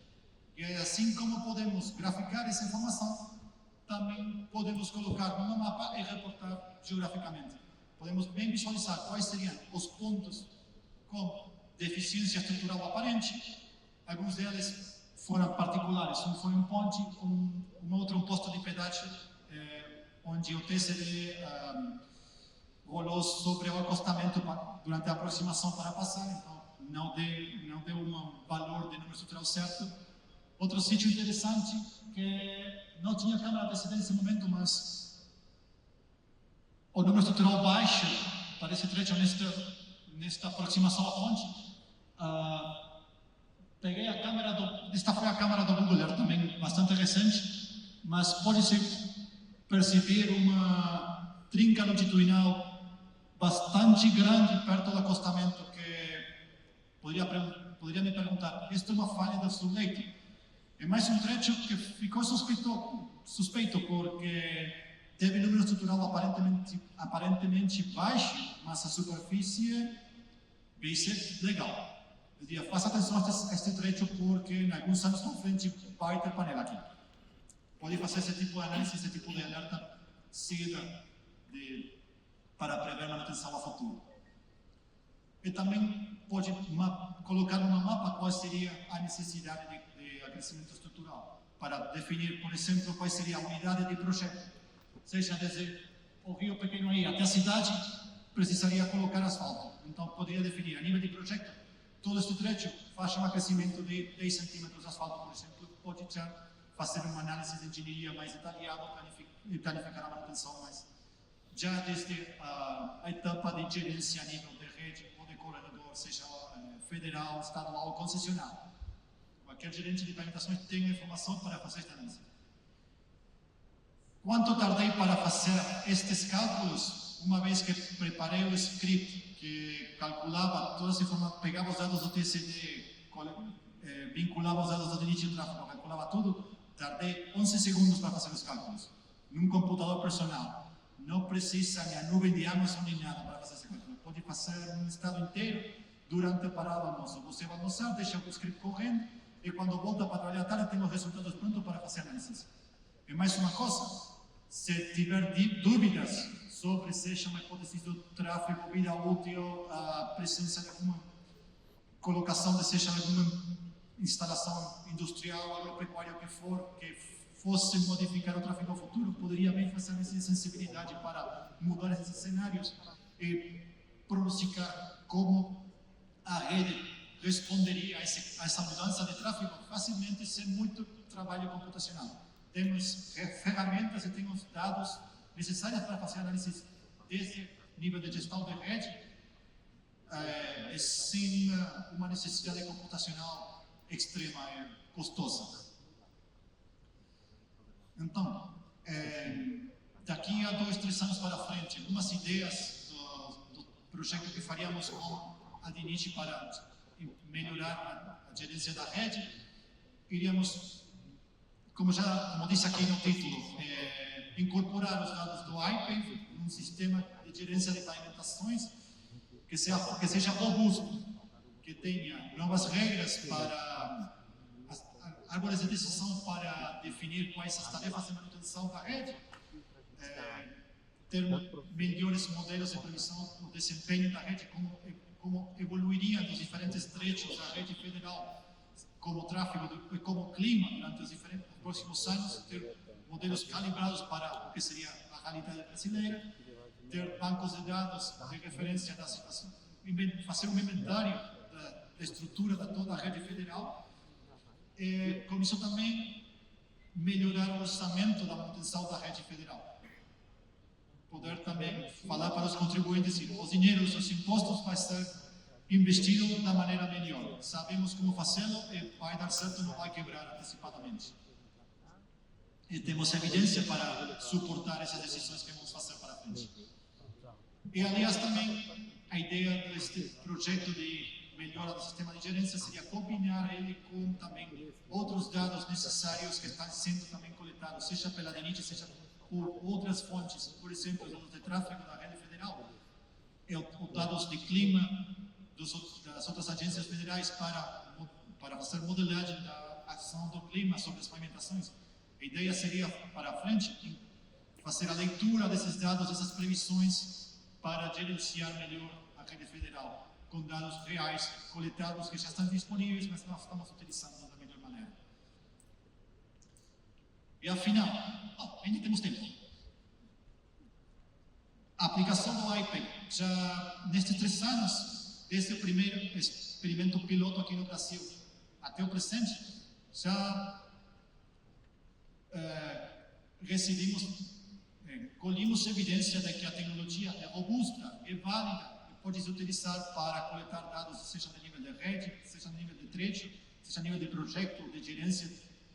E assim como podemos graficar essa informação, também podemos colocar num mapa e reportar geograficamente. Podemos bem visualizar quais seriam os pontos com deficiência estrutural aparente. Alguns deles foram particulares, um foi um ponte, um outro um posto de pedágio, onde o TCD rolou sobre o acostamento durante a aproximação para passar, então não deu um valor de número estrutural certo. Outro sítio interessante, que não tinha câmera TCD nesse momento, mas o número estrutural baixo para esse trecho nesta aproximação à ponte. Peguei a câmera esta foi a câmera do Google Earth, também bastante recente, mas pode-se perceber uma trinca longitudinal bastante grande perto do acostamento, que poderia me perguntar, isto é uma falha do subleito? É mais um trecho que ficou suspeito porque teve número estrutural aparentemente baixo, mas a superfície vai ser legal. Eu diria, faça atenção a este trecho porque em alguns anos para frente vai ter panela aqui. Pode fazer esse tipo de análise, esse tipo de alerta cedo para prever manutenção a futuro. E também pode colocar no mapa qual seria a necessidade de crescimento estrutural, para definir, por exemplo, qual seria a unidade de projeto. Seja desde o Rio Pequeno aí até a cidade, precisaria colocar asfalto. Então, poderia definir a nível de projeto, todo este trecho faz um crescimento de 10 centímetros de asfalto, por exemplo, pode já fazer uma análise de engenharia mais detalhada e planificar a manutenção, mas já desde a etapa de gerência a nível de rede ou de corredor, seja federal, estadual ou concessionário. Qualquer gerente de pavimentações tem a informação para fazer esta análise. Quanto tardei para fazer estes cálculos? Uma vez que preparei o script que calculava todas as informações, pegava os dados do TCD, vinculava os dados do início do tráfego, calculava tudo, tardei 11 segundos para fazer os cálculos, num computador personal. Não precisa nem a nuvem de Amazon nem nada para fazer esse cálculo. Pode fazer um estado inteiro durante a parada do almoço. Você vai almoçar, deixa o script correndo e quando volta para trabalhar à tarde tem os resultados prontos para fazer análise. E mais uma coisa, se tiver dúvidas sobre seja uma hipótese do tráfego, vida útil, a presença de alguma colocação de seja alguma instalação industrial, agropecuária, o que for, que fosse modificar o tráfego futuro, poderia bem fazer essa sensibilidade para mudar esses cenários e pronosticar como a rede responderia a essa mudança de tráfego facilmente, sem muito trabalho computacional. Temos ferramentas e temos dados necessários para fazer análises desde nível de gestão de rede, sem uma necessidade computacional extrema e custosa. Então, daqui a 2, 3 anos para frente, algumas ideias do projeto que faríamos com a DINIT para melhorar a gerência da rede, iríamos, como disse aqui no título, incorporar os dados do IPAVE num sistema de gerência de pavimentações que seja robusto, que tenha novas regras para árvores de decisão para definir quais as tarefas de manutenção da rede, ter melhores modelos de previsão do desempenho da rede, como evoluiriam os diferentes trechos da rede federal, como tráfego e como clima durante os próximos anos, ter modelos calibrados para o que seria a realidade brasileira, ter bancos de dados de referência da situação, fazer um inventário da estrutura de toda a rede federal. Com isso também melhorar o orçamento da manutenção da rede federal. Poder também falar para os contribuintes que os dinheiros, os impostos vai ser investido da maneira melhor. Sabemos como fazê-lo e vai dar certo, não vai quebrar antecipadamente. E temos evidência para suportar essas decisões que vamos fazer para frente. E, aliás, também a ideia deste projeto de melhora do sistema de gerência seria combinar ele com também outros dados necessários que estão sendo também coletados, seja pela DINIT, seja por outras fontes, por exemplo, os dados de tráfego da rede federal, os dados de clima das outras agências federais para fazer modelagem da ação do clima sobre as pavimentações. A ideia seria, para a frente, fazer a leitura desses dados, dessas previsões, para gerenciar melhor a rede federal, com dados reais coletados que já estão disponíveis, mas nós estamos utilizando da melhor maneira. E afinal, ainda temos tempo. A aplicação do IPAVE, já nestes 3 anos, desde o primeiro experimento piloto aqui no Brasil até o presente, já colhemos evidência de que a tecnologia é robusta, é válida, pode se utilizar para coletar dados, seja no nível de rede, seja no nível de trecho, seja no nível de projeto, de gerência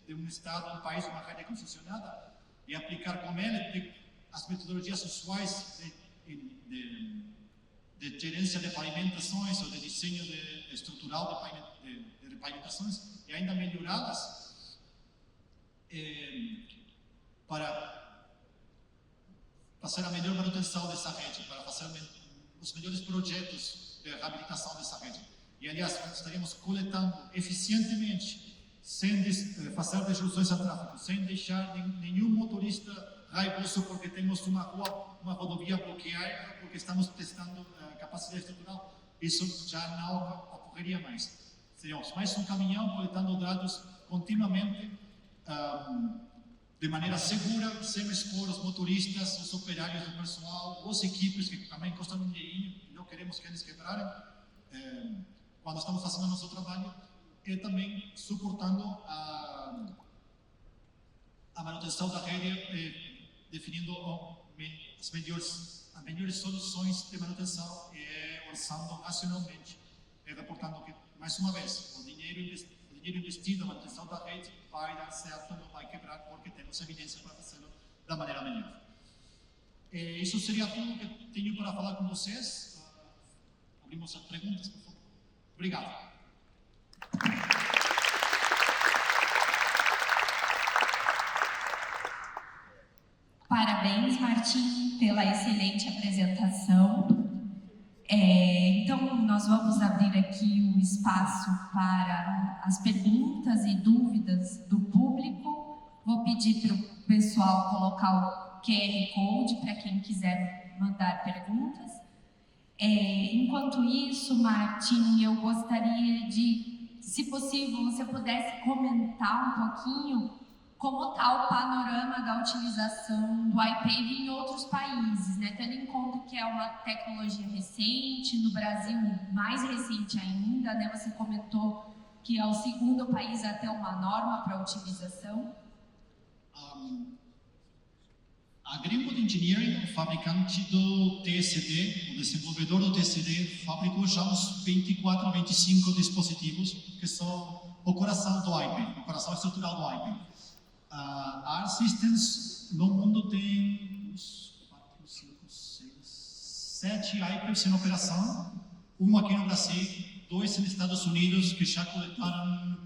de um estado, um país, uma rede concessionada, e aplicar com ele as metodologias usuais de gerência de pavimentações ou de desenho estrutural de pavimentações, e ainda melhoradas para fazer a melhor manutenção dessa rede, para fazer os melhores projetos de reabilitação dessa rede. E, aliás, estaríamos coletando eficientemente, sem fazer disrupções a tráfego, sem deixar nenhum motorista raivoso porque temos uma rodovia bloqueada, porque estamos testando a capacidade estrutural. Isso já não ocorreria mais. Seríamos mais um caminhão coletando dados continuamente, de maneira segura, sem expor os motoristas, os operários do pessoal, as equipes que também custam um dinheirinho e não queremos que eles quebrarem quando estamos fazendo o nosso trabalho, e também suportando a manutenção da rede, definindo as melhores soluções de manutenção e orçando racionalmente, e reportando que, mais uma vez, o dinheiro investido na manutenção da rede vai dar certo, não vai quebrar, porque temos evidência para fazê-lo da maneira melhor. Isso seria tudo que tenho para falar com vocês. Abrimos as perguntas, por favor. Obrigado. Parabéns, Martim, pela excelente apresentação. Então, nós vamos abrir aqui o espaço para as perguntas e dúvidas do público. Vou pedir para o pessoal colocar o QR Code para quem quiser mandar perguntas. Enquanto isso, Martim, eu gostaria de, se possível, você pudesse comentar um pouquinho como está o panorama da utilização do IPAVE em outros países, né? Tendo em conta que é uma tecnologia recente, no Brasil mais recente ainda, né? Você comentou que é o segundo país a ter uma norma para utilização. A A Greenwood Engineering, o fabricante do TSD, o desenvolvedor do TSD, fabricou já uns 24 ou 25 dispositivos que são o coração do IP, o coração estrutural do IP. A Art Systems no mundo tem uns 4, 5, 6, 7 IPs em operação, um aqui no Brasil, 2 nos Estados Unidos, que já coletaram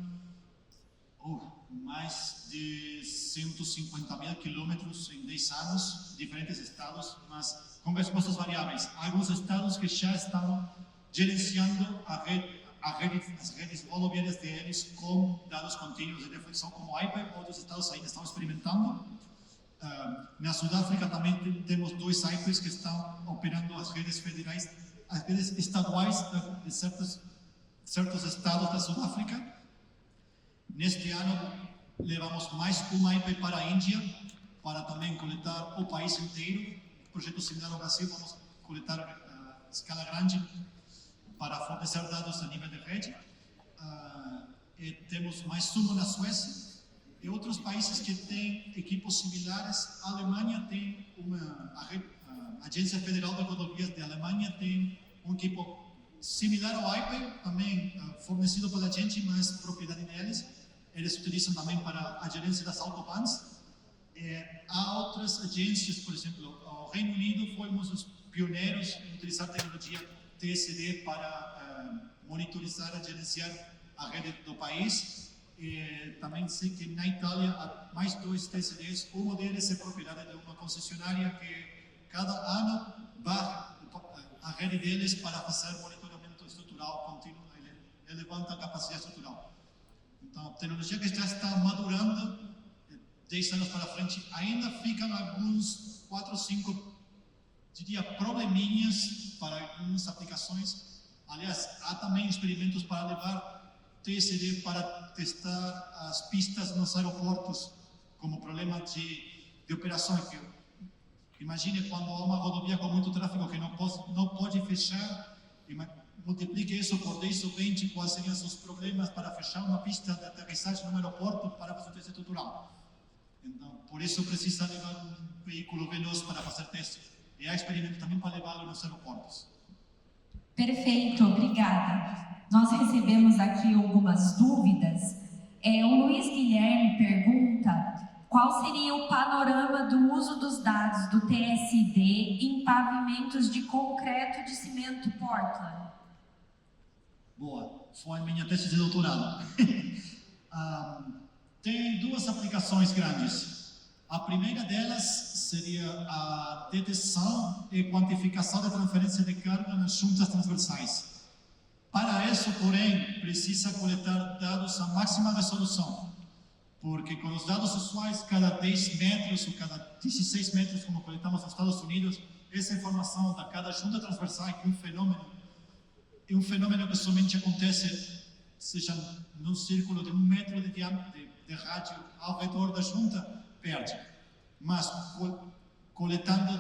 mais de 150 mil quilômetros em 10 anos, diferentes estados, mas com respostas variáveis. Alguns estados que já estão gerenciando as redes rodoviárias deles com dados contínuos de deflexão como IP, outros estados ainda estão experimentando. Na Sudáfrica também temos 2 IPs que estão operando as redes federais, as redes estaduais de certos estados da Sudáfrica. Neste ano, levamos mais uma IP para a Índia, para também coletar o país inteiro. Projeto similar ao Brasil, vamos coletar a escala grande para fornecer dados a nível de rede. E temos mais uma na Suécia. E outros países que têm equipos similares. A Alemanha tem a Agência Federal de Rodovias de Alemanha tem um equipo similar ao IP, também fornecido pela gente, mas propriedade deles. Eles utilizam também para a gerência das autobahns. Há outras agências, por exemplo, o Reino Unido foi um dos pioneiros em utilizar a tecnologia TSD para monitorizar e gerenciar a rede do país. Também sei que na Itália há mais 2 TSDs. Um deles é propriedade de uma concessionária que cada ano vai a rede deles para fazer monitoramento estrutural contínuo, elevando a capacidade estrutural. Então, a tecnologia que já está madurando, 10 anos para frente, ainda ficam alguns 4 ou 5, diria, probleminhas para algumas aplicações. Aliás, há também experimentos para levar TSD para testar as pistas nos aeroportos, como problema de operação. Imagine quando há uma rodovia com muito tráfego que não pode fechar, multiplique isso por 10 ou 20, quais seriam os problemas para fechar uma pista de aterrissagem no aeroporto para fazer teste estrutural. Então, por isso precisa levar um veículo veloz para fazer testes. E há experimento também para levá-lo nos aeroportos. Perfeito, obrigada. Nós recebemos aqui algumas dúvidas. O Luiz Guilherme pergunta qual seria o panorama do uso dos dados do TSD em pavimentos de concreto de cimento Portland. Boa, foi minha tese de doutorado. Tem 2 aplicações grandes. A primeira delas seria a detecção e quantificação da transferência de carga nas juntas transversais. Para isso, porém, precisa coletar dados a máxima resolução, porque com os dados usuais, cada 10 metros ou cada 16 metros, como coletamos nos Estados Unidos, essa informação da cada junta transversal, que é um fenômeno que somente acontece, seja num círculo de 1 metro de diâmetro, de rádio ao redor da junta, perde. Mas coletando,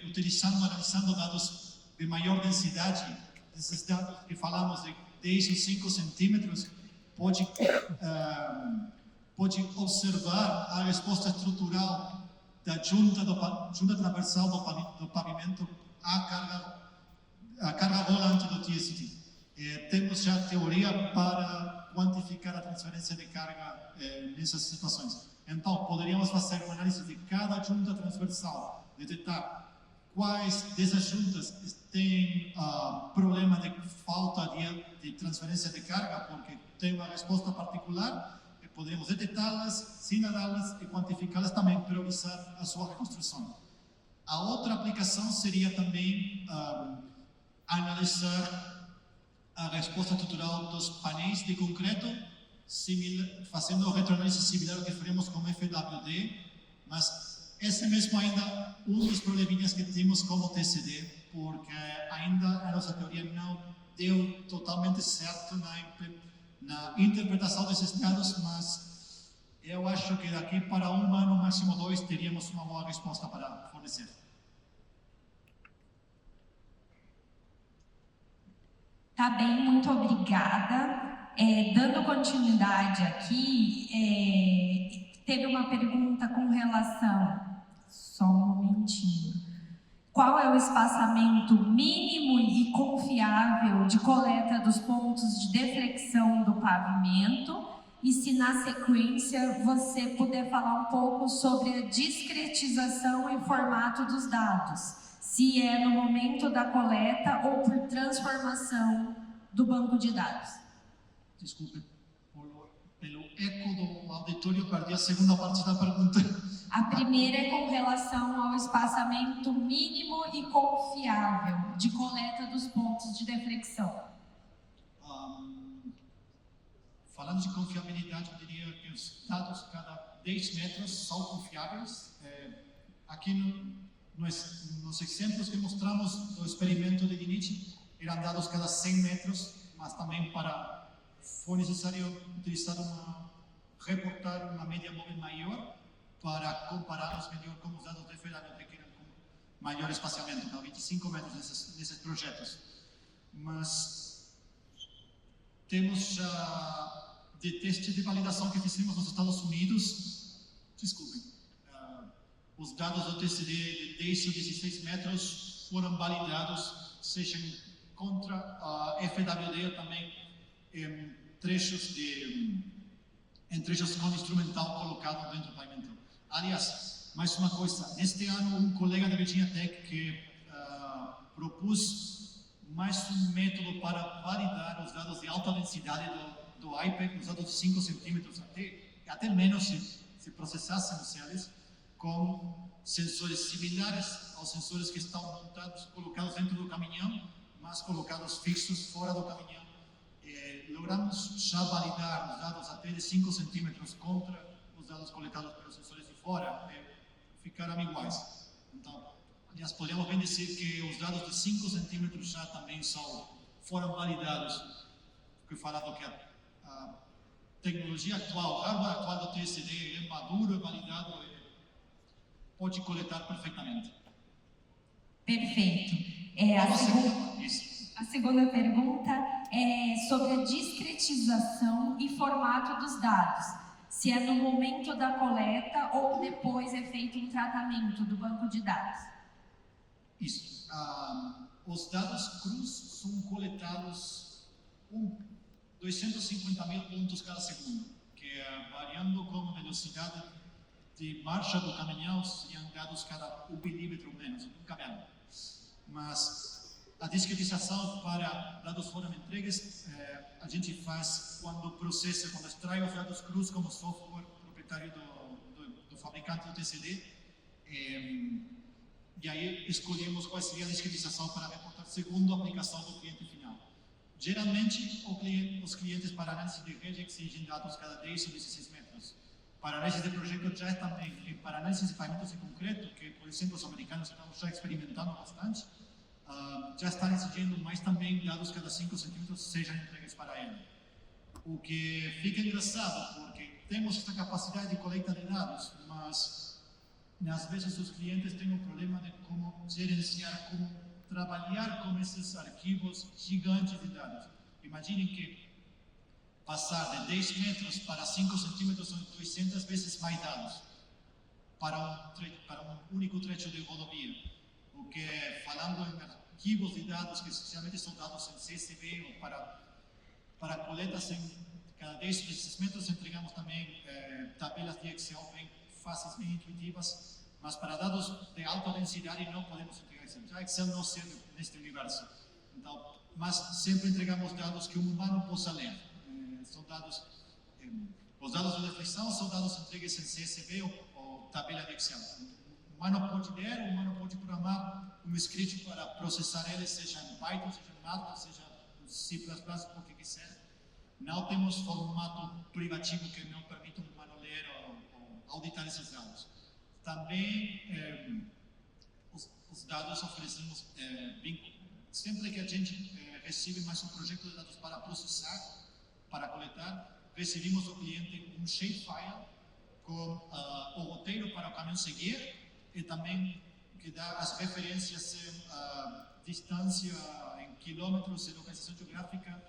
utilizando, analisando dados de maior densidade, esses dados que falamos de 10 ou 5 centímetros, pode observar a resposta estrutural da junta transversal do pavimento à carga rolante do TSD. Temos já teoria para quantificar a transferência de carga nessas situações. Então, poderíamos fazer uma análise de cada junta transversal, detectar quais dessas juntas têm problema de falta de transferência de carga, porque tem uma resposta particular, e poderíamos detectá-las, sinalá-las e quantificá-las também, priorizar a sua reconstrução. A outra aplicação seria também analisar a resposta estrutural dos painéis de concreto, fazendo retroanálise similar ao que faremos com FWD, mas esse mesmo ainda um dos probleminhas que temos como TSD, porque ainda a nossa teoria não deu totalmente certo na interpretação desses dados, mas eu acho que daqui para 1 ano, máximo 2, teríamos uma boa resposta para fornecer. Tá bem, muito obrigada. Dando continuidade aqui, teve uma pergunta com relação Só um momentinho. Qual é o espaçamento mínimo e confiável de coleta dos pontos de deflexão do pavimento? E se na sequência você puder falar um pouco sobre a discretização e formato dos dados, se é no momento da coleta ou por transformação do banco de dados. Desculpe, pelo eco do auditório, perdi a segunda parte da pergunta. A primeira é com relação ao espaçamento mínimo e confiável de coleta dos pontos de deflexão. Falando de confiabilidade, eu diria que os dados cada 10 metros são confiáveis. Aqui nos exemplos que mostramos do experimento de DINITI, eram dados cada 100 metros, mas também foi necessário reportar uma média móvel maior para compará-los melhor com os dados de FWD, que eram com maior espaçamento, então 25 metros nesses projetos. Mas temos já de teste de validação que fizemos nos Estados Unidos, os dados do TCD de 10 ou 16 metros foram validados, seja contra a FWD ou também em trechos com instrumental colocado dentro do pavimento. Aliás, mais uma coisa, neste ano um colega da Virginia Tech que propôs mais um método para validar os dados de alta densidade do IPEC, os dados de 5 centímetros, até menos se processassem eles, com sensores similares aos sensores que estão colocados dentro do caminhão, mas colocados fixos fora do caminhão. Logramos já validar os dados até de 5 centímetros contra os dados coletados pelos sensores de fora, ficaram iguais. Então, aliás, podemos bem dizer que os dados de 5 centímetros já também foram validados, porque falado que a tecnologia atual, o hardware atual do TSD é maduro, é validado, pode coletar perfeitamente. Perfeito. A segunda pergunta é sobre a discretização e formato dos dados. Se é no momento da coleta ou depois é feito um tratamento do banco de dados. Isso. Os dados crus são coletados 250 mil pontos cada segundo, que variando com a velocidade de marcha do caminhão, seriam dados cada 1 milímetro menos, um caminhão. Mas a discretização para dados foram entregues, a gente faz quando extrai os dados crus como software proprietário do fabricante do TCD, e aí escolhemos qual seria a discretização para reportar segundo a aplicação do cliente final. Geralmente, os clientes para análise de rede exigem dados cada 10 ou 16 metros. Para análise de projeto já também, e para análise de pavimentos em concreto, que por exemplo os americanos estão já experimentando bastante, já estão exigindo mais também dados cada 5 centímetros sejam entregues para ele. O que fica engraçado, porque temos esta capacidade de coleta de dados, mas às vezes os clientes têm um problema de como gerenciar, como trabalhar com esses arquivos gigantes de dados. Imaginem que passar de 10 metros para 5 centímetros são 200 vezes mais dados para um único trecho de rodovia. O que, falando em arquivos de dados, que geralmente são dados em CSV ou para coletas em cada 10 desses metros, entregamos também tabelas de Excel bem fáceis, bem intuitivas, mas para dados de alta densidade não podemos entregar Excel. Já Excel não serve neste universo. Então, mas sempre entregamos dados que um humano possa ler. São dados, os dados de deflexão são dados entregues em CSV ou tabela de Excel. O humano pode ler, o humano pode programar um script para processar eles, seja em Python, seja em Matlab, seja em C++, o que quiser. Não temos formato privativo que não permita o humano ler ou auditar esses dados. Também os dados oferecemos, sempre que a gente recebe mais um projeto de dados para processar, para coletar, recebemos do cliente um shapefile com o roteiro para o caminho seguir e também que dá as referências em distância, em quilômetros e localização geográfica,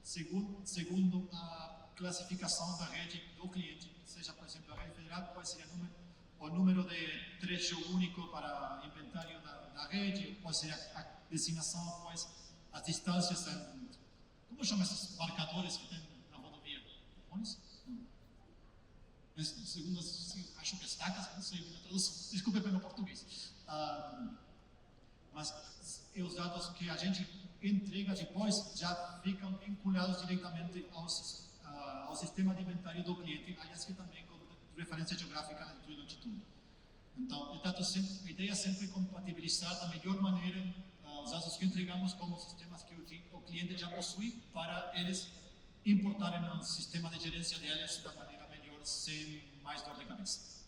segundo a classificação da rede do cliente, seja, por exemplo, a rede federal, qual seria o número o número de trecho único para inventário da rede, qual seria a designação após as distâncias, como chama esses marcadores que tem na rodovia? Segundo, acho que estacas, não sei a tradução, desculpe pelo português. Mas os dados que a gente entrega depois já ficam vinculados diretamente ao sistema de inventário do cliente, aliás que também com referência geográfica na altura e longitude. Então, a ideia é sempre compatibilizar da melhor maneira os dados que entregamos com os sistemas que o cliente já possui para eles importarem no sistema de gerência deles da maneira melhor, sem mais dor de cabeça.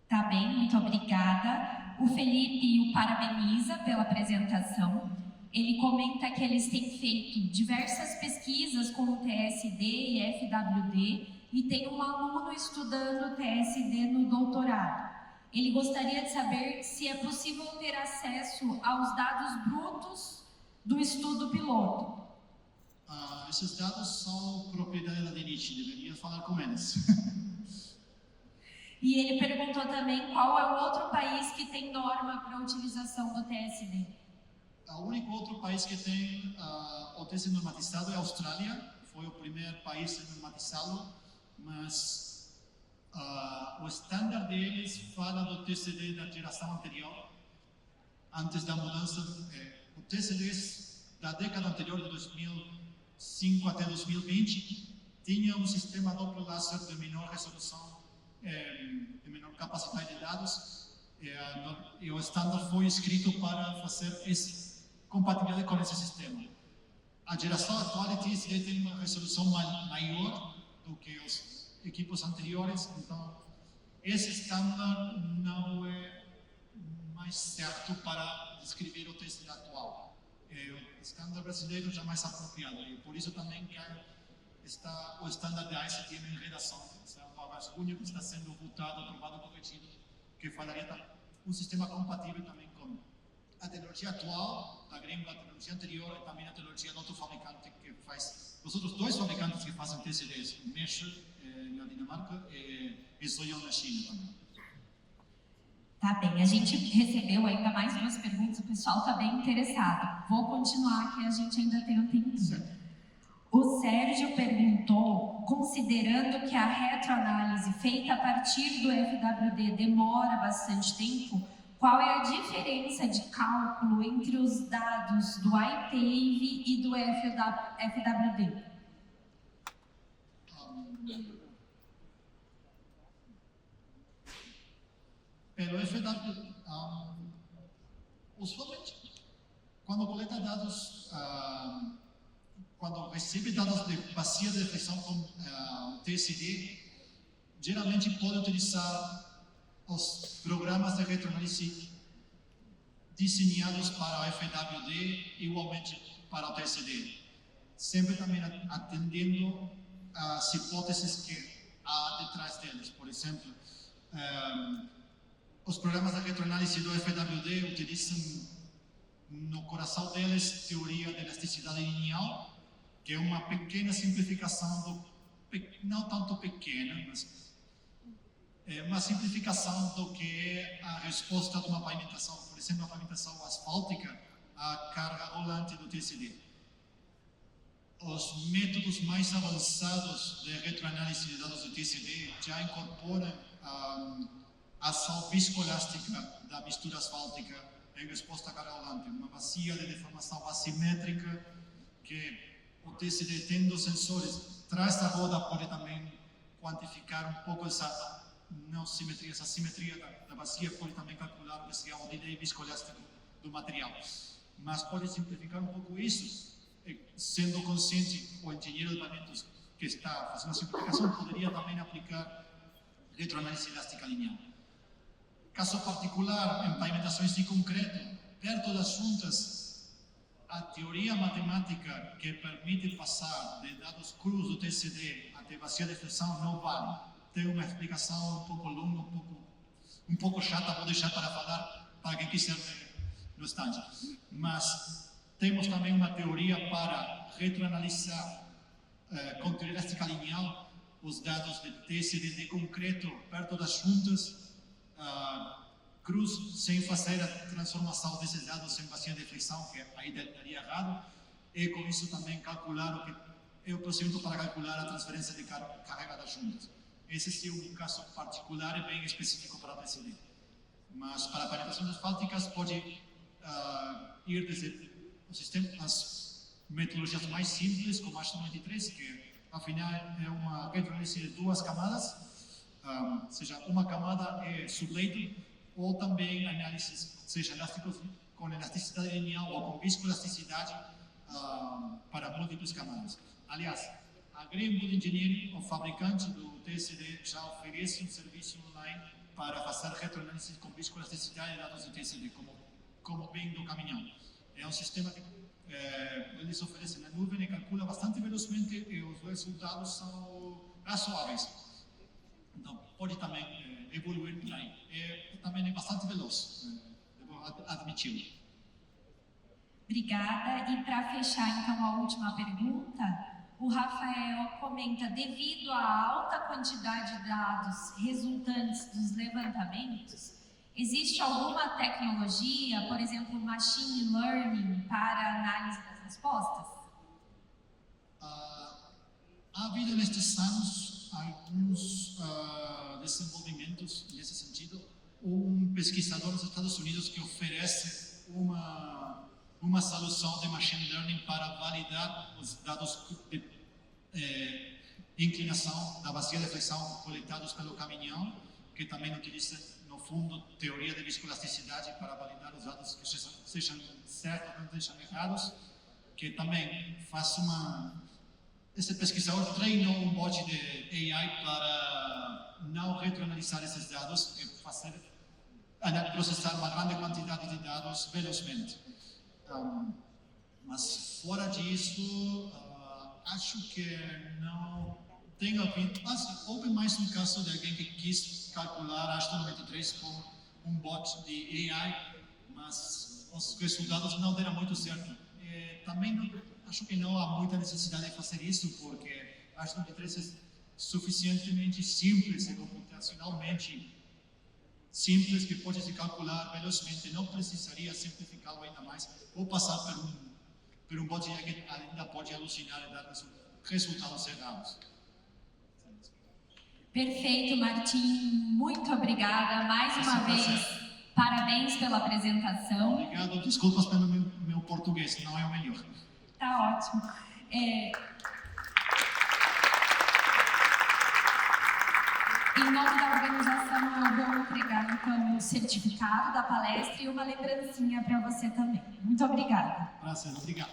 Tá bem, muito obrigada. O Felipe o parabeniza pela apresentação. Ele comenta que eles têm feito diversas pesquisas com o TSD e FWD e tem um aluno estudando TSD no doutorado. Ele gostaria de saber se é possível ter acesso aos dados brutos do estudo piloto. Esses dados são propriedade da DENIT, deveria falar com eles. E ele perguntou também qual é o outro país que tem norma para a utilização do TSD. O único outro país que tem o TSD normatizado é a Austrália. Foi o primeiro país a normatizá-lo, mas o estándar deles fala do TSD da geração anterior, antes da mudança. O TSD da década anterior, de 2005 até 2020, tinha um sistema duplo laser de menor resolução, de menor capacidade de dados, e o estándar foi escrito para fazer compatibilidade com esse sistema. A geração atual de TSD tem uma resolução maior do que os equipos anteriores, então esse estándar não é mais certo para descrever o TSD atual. O estándar brasileiro já é mais apropriado, e por isso também que está o estándar da ICTM em redação. Esse é um rascunho que está sendo votado, aprovado, corrigido, que falaria um sistema compatível também com a tecnologia atual da Greenblatt, a tecnologia anterior e também a tecnologia do outro fabricante que faz, os outros dois fabricantes que fazem TCDs, Measure na Dinamarca e Soyon na China também. Tá bem, a gente recebeu ainda mais duas perguntas, o pessoal está bem interessado. Vou continuar que a gente ainda tem um tempinho. O Sérgio perguntou, considerando que a retroanálise feita a partir do FWD demora bastante tempo, qual é a diferença de cálculo entre os dados do iTave e do FWD? Pelo FWD, usualmente, quando coleta dados, quando recebe dados de bacia de deflexão com TSD, geralmente pode utilizar os programas de retroanálise desenhados para o FWD e igualmente para o TSD, sempre também atendendo às hipóteses que há detrás deles. Por exemplo, os programas de retroanálise do FWD utilizam no coração deles teoria de elasticidade linear, que é uma pequena simplificação não tanto pequena, mas é uma simplificação do que é a resposta de uma pavimentação, por exemplo, a pavimentação asfáltica à carga rolante do TCD. Os métodos mais avançados de retroanálise de dados do TCD já incorporam a ação viscoelástica da mistura asfáltica em resposta à carga rolante, uma bacia de deformação assimétrica que o TCD, tendo sensores, traz da roda, pode também quantificar um pouco essa não simetria, essa simetria da bacia, pode também calcular o que seria o delay viscoelástico do material. Mas pode simplificar um pouco isso, sendo consciente o engenheiro de pavimentos que está fazendo a simplificação, poderia também aplicar retroanálise elástica linear. Caso particular, em pavimentações de concreto, perto das juntas, a teoria matemática que permite passar de dados crus do TCD até bacia de deflexão não vale. Tem uma explicação um pouco longa, um pouco chata, vou deixar para falar para quem quiser no estande. Mas temos também uma teoria para retroanalisar com teoria elástica linear os dados de TCD de concreto perto das juntas cruz sem fazer a transformação desses dados em bacia de flexão, que aí daria errado, e com isso também calcular o que é o procedimento para calcular a transferência de carga das juntas. Esse sim é um caso particular e bem específico para decidir. Mas para penetrações asfálticas pode ir desde o sistema, as metodologias mais simples, como a 93, que afinal é uma retroanálise de duas camadas, ou seja, uma camada é subleito, ou também análises, seja elásticos com elasticidade linear ou com viscoelasticidade para múltiplas camadas. Aliás, a Greenwood Engineering, o fabricante do TSD, já oferece um serviço online para fazer retroanálise com viscoelasticidade de dados do TSD, como bem do caminhão. É um sistema que eles oferecem na nuvem e calcula bastante velozmente e os resultados são razoáveis. Então, pode também evoluir por aí. Também é bastante veloz, devo admiti-lo. Obrigada. E para fechar, então, a última pergunta, o Rafael comenta: devido à alta quantidade de dados resultantes dos levantamentos, existe alguma tecnologia, por exemplo, machine learning, para análise das respostas? Há havido nestes anos alguns desenvolvimentos nesse sentido. Um pesquisador nos Estados Unidos que oferece uma solução de machine learning para validar os dados de inclinação da bacia de flexão coletados pelo caminhão, que também utiliza, no fundo, teoria de viscoelasticidade para validar os dados que sejam certos ou não sejam errados, que também faz esse pesquisador treinou um bot de AI para não retroanalisar esses dados e processar uma grande quantidade de dados velozmente. Mas fora disso, acho que não tenho ouvido. Houve mais um caso de alguém que quis calcular a Ashton 93 com um bot de AI, mas os resultados não deram muito certo. Também acho que não há muita necessidade de fazer isso, porque a Ashton 93 é suficientemente simples e computacionalmente simples que pode se calcular velozmente, não precisaria simplificá-lo ainda mais ou passar por um bot que ainda pode alucinar e dar resultados errados. Perfeito, Martim. Muito obrigada mais uma vez. Parabéns pela apresentação. Obrigado. Desculpas pelo meu português, não é o melhor. Tá ótimo. Em nome da organização, eu vou entregar então o certificado da palestra e uma lembrancinha para você também. Muito obrigada. Prazer, obrigado.